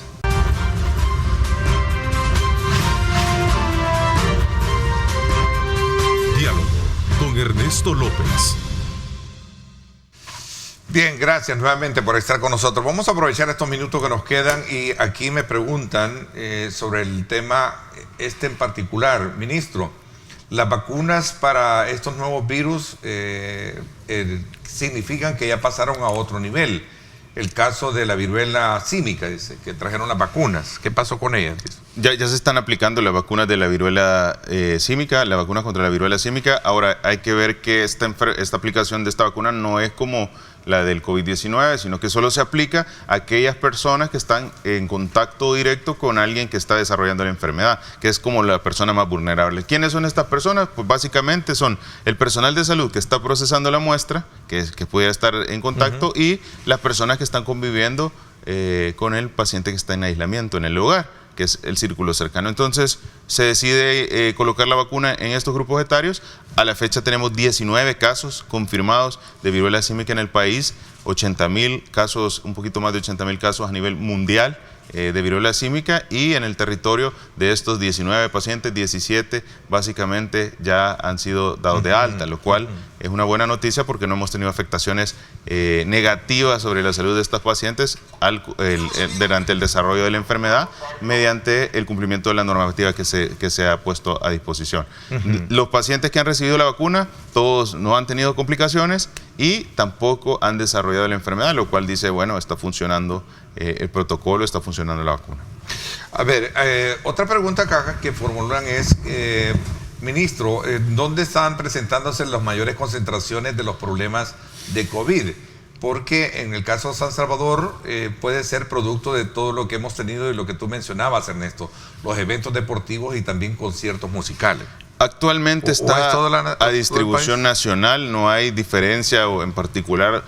Diálogo con Ernesto López. Bien, gracias nuevamente por estar con nosotros. Vamos a aprovechar estos minutos que nos quedan y aquí me preguntan sobre el tema en particular. Ministro, las vacunas para estos nuevos virus significan que ya pasaron a otro nivel. El caso de la viruela símica, dice, que trajeron las vacunas. ¿Qué pasó con ellas? Ya se están aplicando las vacunas de la viruela símica, la vacuna contra la viruela símica. Ahora hay que ver que esta aplicación de esta vacuna no es como la del COVID-19, sino que solo se aplica a aquellas personas que están en contacto directo con alguien que está desarrollando la enfermedad, que es como la persona más vulnerable. ¿Quiénes son estas personas? Pues básicamente son el personal de salud que está procesando la muestra, que pudiera estar en contacto, y las personas que están conviviendo con el paciente que está en aislamiento en el hogar, que es el círculo cercano. Entonces se decide colocar la vacuna en estos grupos etarios. A la fecha tenemos 19 casos confirmados de viruela símica en el país, 80.000 casos, un poquito más de 80.000 casos a nivel mundial de viruela símica, y en el territorio de estos 19 pacientes, 17 básicamente ya han sido dados de alta, lo cual es una buena noticia porque no hemos tenido afectaciones negativas sobre la salud de estos pacientes durante el desarrollo de la enfermedad mediante el cumplimiento de la normativa que se ha puesto a disposición. Los pacientes que han recibido la vacuna, todos no han tenido complicaciones y tampoco han desarrollado la enfermedad, lo cual dice, bueno, está funcionando el protocolo, está funcionando la vacuna. A ver, otra pregunta acá que formulan es, ministro, ¿dónde están presentándose las mayores concentraciones de los problemas de COVID? Porque en el caso de San Salvador puede ser producto de todo lo que hemos tenido y lo que tú mencionabas, Ernesto, los eventos deportivos y también conciertos musicales. Actualmente está a distribución nacional, no hay diferencia o en particular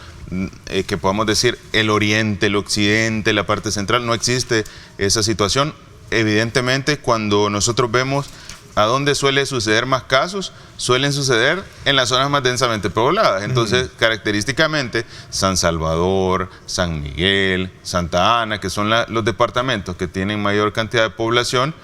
que podamos decir el oriente, el occidente, la parte central, no existe esa situación. Evidentemente, cuando nosotros vemos a dónde suele suceder más casos, suelen suceder en las zonas más densamente pobladas. Entonces, característicamente, San Salvador, San Miguel, Santa Ana, que son los departamentos que tienen mayor cantidad de población,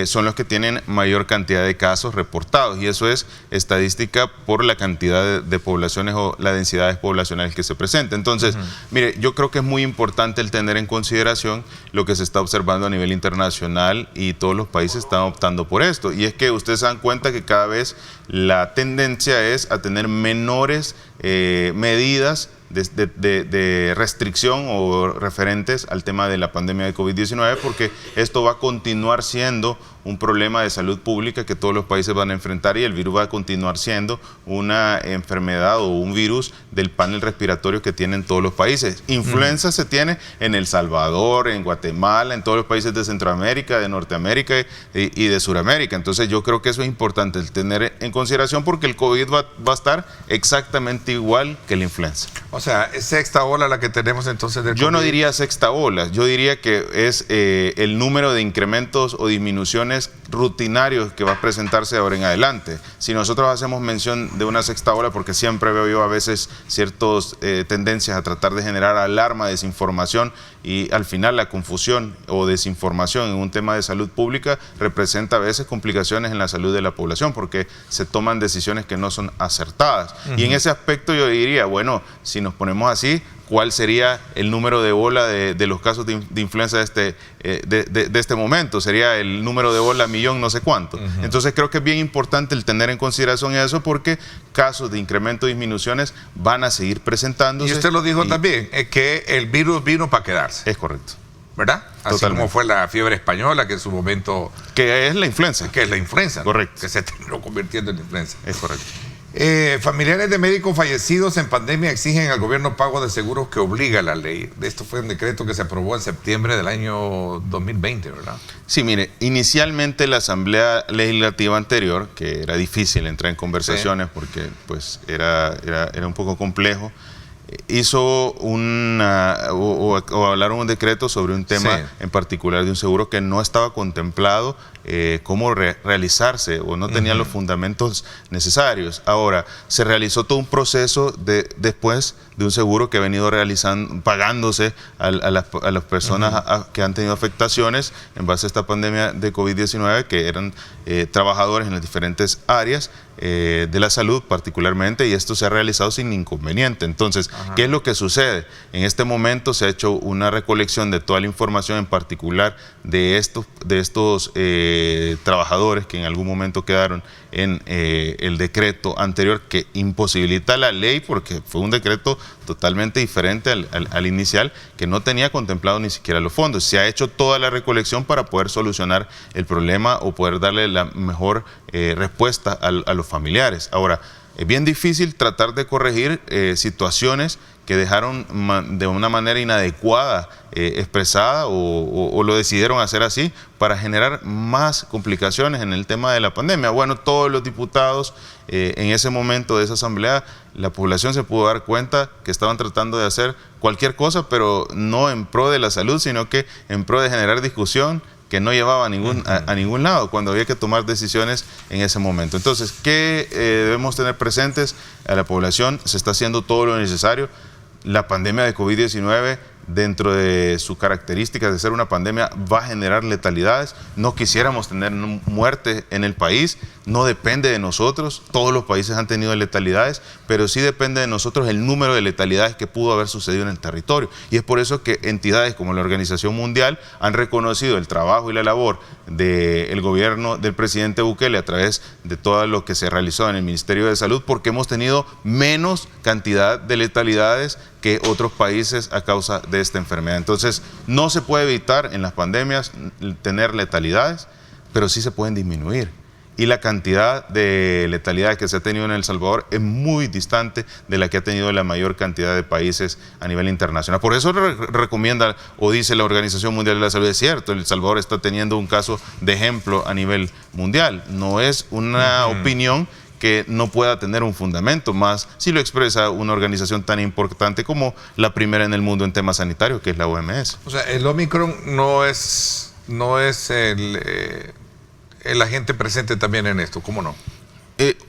son los que tienen mayor cantidad de casos reportados, y eso es estadística por la cantidad de poblaciones o las densidades poblacionales que se presentan. Entonces, mire, yo creo que es muy importante el tener en consideración lo que se está observando a nivel internacional, y todos los países están optando por esto, y es que ustedes se dan cuenta que cada vez la tendencia es a tener menores medidas de restricción o referentes al tema de la pandemia de COVID-19, porque esto va a continuar siendo un problema de salud pública que todos los países van a enfrentar, y el virus va a continuar siendo una enfermedad o un virus del panel respiratorio que tienen todos los países. Influenza se tiene en El Salvador, en Guatemala, en todos los países de Centroamérica, de Norteamérica y de Suramérica. Entonces yo creo que eso es importante el tener en consideración, porque el COVID va a estar exactamente igual que la influenza. O sea, ¿es sexta ola la que tenemos entonces del COVID? Yo no diría sexta ola, yo diría que es el número de incrementos o disminuciones rutinarios que va a presentarse ahora en adelante. Si nosotros hacemos mención de una sexta ola, porque siempre veo yo a veces ciertas tendencias a tratar de generar alarma, desinformación, y al final la confusión o desinformación en un tema de salud pública representa a veces complicaciones en la salud de la población, porque se toman decisiones que no son acertadas. Y en ese aspecto yo diría, bueno, si nos ponemos así, ¿cuál sería el número de ola de los casos de influenza de este momento? Sería el número de ola millón no sé cuánto. Entonces creo que es bien importante el tener en consideración eso, porque casos de incremento y disminuciones van a seguir presentándose. Y usted lo dijo también, que el virus vino para quedarse. Es correcto. ¿Verdad? Así Totalmente. como fue la fiebre española, que en su momento... Que es la influenza. Que es la influenza. Correcto. ¿No? Que se terminó convirtiendo en influenza. Es correcto. Familiares de médicos fallecidos en pandemia exigen al gobierno pago de seguros que obliga la ley. Esto fue un decreto que se aprobó en septiembre del año 2020, ¿verdad? Sí, mire, inicialmente la Asamblea Legislativa anterior, que era difícil entrar en conversaciones porque pues era un poco complejo, hizo o hablaron un decreto sobre un tema en particular de un seguro que no estaba contemplado cómo realizarse o no tenían los fundamentos necesarios. Ahora, se realizó todo un proceso después de un seguro que ha venido pagándose a las personas que han tenido afectaciones en base a esta pandemia de COVID-19, que eran trabajadores en las diferentes áreas de la salud particularmente, y esto se ha realizado sin inconveniente. Entonces, ¿qué es lo que sucede? En este momento se ha hecho una recolección de toda la información, en particular de estos trabajadores que en algún momento quedaron en el decreto anterior, que imposibilita la ley porque fue un decreto totalmente diferente al inicial, que no tenía contemplado ni siquiera los fondos. Se ha hecho toda la recolección para poder solucionar el problema o poder darle la mejor respuesta a los familiares. Ahora, es bien difícil tratar de corregir situaciones que dejaron de una manera inadecuada expresada o lo decidieron hacer así para generar más complicaciones en el tema de la pandemia. Bueno, todos los diputados en ese momento de esa asamblea, la población se pudo dar cuenta que estaban tratando de hacer cualquier cosa, pero no en pro de la salud, sino que en pro de generar discusión que no llevaba a ningún lado, cuando había que tomar decisiones en ese momento. Entonces, ¿qué debemos tener presentes a la población? Se está haciendo todo lo necesario. La pandemia de COVID-19, dentro de sus características de ser una pandemia, va a generar letalidades. No quisiéramos tener muerte en el país, no depende de nosotros. Todos los países han tenido letalidades, pero sí depende de nosotros el número de letalidades que pudo haber sucedido en el territorio. Y es por eso que entidades como la Organización Mundial han reconocido el trabajo y la labor del gobierno del presidente Bukele a través de todo lo que se realizó en el Ministerio de Salud, porque hemos tenido menos cantidad de letalidades que otros países a causa de esta enfermedad. Entonces, no se puede evitar en las pandemias tener letalidades, pero sí se pueden disminuir. Y la cantidad de letalidades que se ha tenido en El Salvador es muy distante de la que ha tenido la mayor cantidad de países a nivel internacional. Por eso recomienda o dice la Organización Mundial de la Salud, es cierto, El Salvador está teniendo un caso de ejemplo a nivel mundial. No es una opinión que no pueda tener un fundamento, más si lo expresa una organización tan importante como la primera en el mundo en temas sanitarios, que es la OMS. O sea, el Omicron no es el agente presente también en esto, ¿cómo no?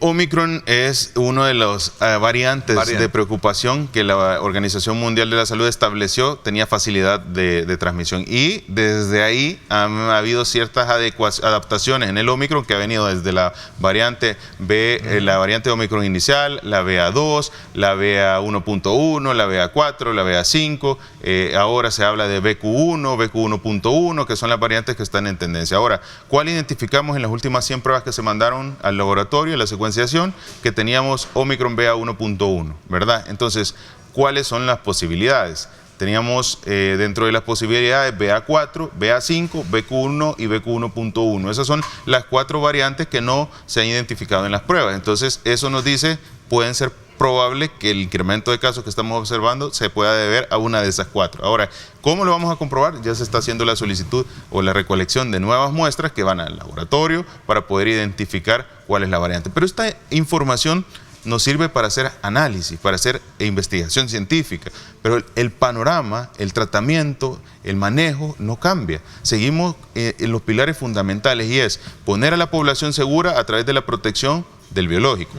Omicron es uno de los variantes de preocupación que la Organización Mundial de la Salud estableció, tenía facilidad de transmisión, y desde ahí han habido ciertas adaptaciones en el Omicron, que ha venido desde la variante B, la variante Omicron inicial, la BA2, la BA1.1, la BA4, la BA5, ahora se habla de BQ1, BQ1.1, que son las variantes que están en tendencia. Ahora, ¿cuál identificamos en las últimas 100 pruebas que se mandaron al laboratorio? La secuenciación, que teníamos Omicron BA1.1, ¿verdad? Entonces, ¿cuáles son las posibilidades? Teníamos dentro de las posibilidades BA4, BA5, BQ1 y BQ1.1. Esas son las 4 variantes que no se han identificado en las pruebas. Entonces, eso nos dice, pueden ser probable que el incremento de casos que estamos observando se pueda deber a una de esas 4. Ahora, ¿cómo lo vamos a comprobar? Ya se está haciendo la solicitud o la recolección de nuevas muestras que van al laboratorio para poder identificar cuál es la variante. Pero esta información nos sirve para hacer análisis, para hacer investigación científica, pero el panorama, el tratamiento, el manejo no cambia. Seguimos en los pilares fundamentales, y es poner a la población segura a través de la protección del biológico.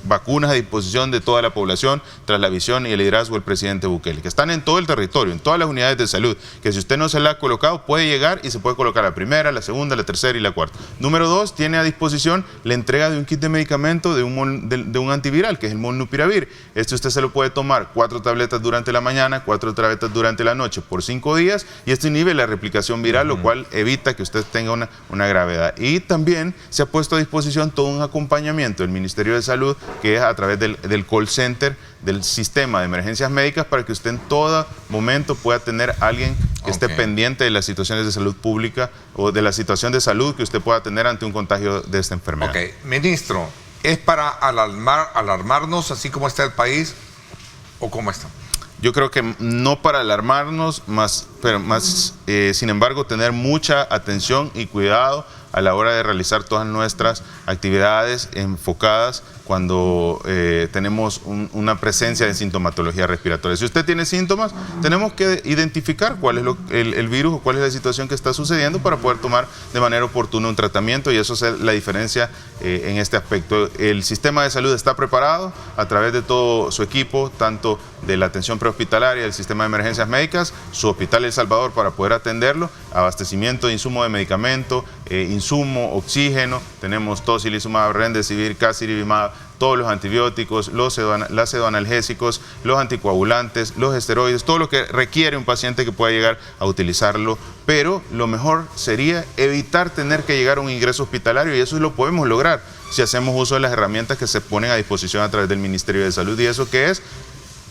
Vacunas a disposición de toda la población tras la visión y el liderazgo del presidente Bukele, que están en todo el territorio, en todas las unidades de salud, que si usted no se la ha colocado, puede llegar y se puede colocar la primera, la segunda, la tercera y la cuarta. Número 2, tiene a disposición la entrega de un kit de medicamento de un antiviral, que es el molnupiravir. Usted se lo puede tomar 4 tabletas durante la mañana, 4 tabletas durante la noche por 5 días, y esto inhibe la replicación viral, lo cual evita que usted tenga una gravedad. Y también se ha puesto a disposición todo un acompañamiento del Ministerio de Salud, que es a través del call center, del sistema de emergencias médicas, para que usted en todo momento pueda tener a alguien que esté pendiente de las situaciones de salud pública o de la situación de salud que usted pueda tener ante un contagio de esta enfermedad. Ok, ministro, ¿es para alarmarnos así como está el país o cómo está? Yo creo que no para alarmarnos, pero sin embargo, tener mucha atención y cuidado a la hora de realizar todas nuestras actividades enfocadas cuando tenemos una presencia de sintomatología respiratoria. Si usted tiene síntomas, tenemos que identificar cuál es el virus o cuál es la situación que está sucediendo para poder tomar de manera oportuna un tratamiento, y eso es la diferencia en este aspecto. El sistema de salud está preparado a través de todo su equipo, tanto de la atención prehospitalaria, del sistema de emergencias médicas, su hospital El Salvador para poder atenderlo, abastecimiento de insumo de medicamento, insumo, oxígeno, tenemos tocilizumab, remdesivir, casirivimab, todos los antibióticos, los pseudoanalgésicos, los anticoagulantes, los esteroides, todo lo que requiere un paciente que pueda llegar a utilizarlo, pero lo mejor sería evitar tener que llegar a un ingreso hospitalario, y eso lo podemos lograr si hacemos uso de las herramientas que se ponen a disposición a través del Ministerio de Salud. ¿Y eso qué es?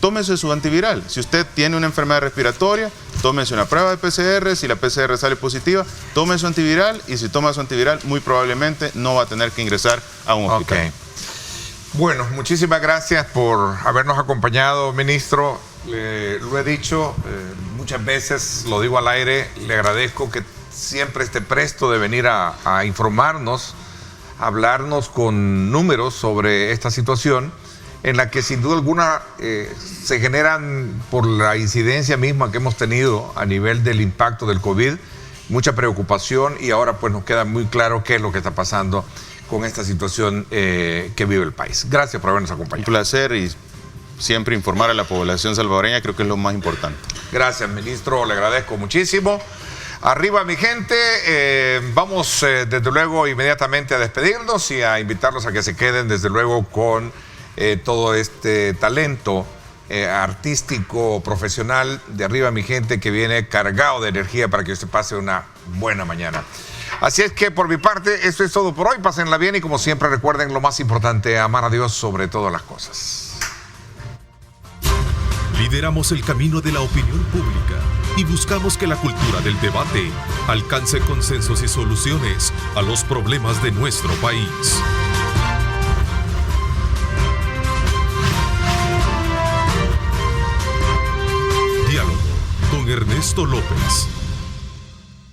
Tómese su antiviral. Si usted tiene una enfermedad respiratoria, tómese una prueba de PCR. Si la PCR sale positiva, tome su antiviral, y si toma su antiviral, muy probablemente no va a tener que ingresar a un hospital. Okay. Bueno, muchísimas gracias por habernos acompañado, ministro. Lo he dicho muchas veces, lo digo al aire, le agradezco que siempre esté presto de venir a informarnos, a hablarnos con números sobre esta situación, en la que sin duda alguna se generan, por la incidencia misma que hemos tenido a nivel del impacto del COVID, mucha preocupación, y ahora pues nos queda muy claro qué es lo que está pasando con esta situación que vive el país. Gracias por habernos acompañado. Un placer, y siempre informar a la población salvadoreña creo que es lo más importante. Gracias, ministro, le agradezco muchísimo. Arriba, mi gente, vamos desde luego inmediatamente a despedirnos y a invitarlos a que se queden desde luego con todo este talento artístico, profesional de Arriba, mi gente, que viene cargado de energía para que usted pase una buena mañana. Así es que por mi parte, esto es todo por hoy. Pásenla bien y como siempre recuerden lo más importante, amar a Dios sobre todas las cosas. Lideramos el camino de la opinión pública y buscamos que la cultura del debate alcance consensos y soluciones a los problemas de nuestro país. Diálogo con Ernesto López.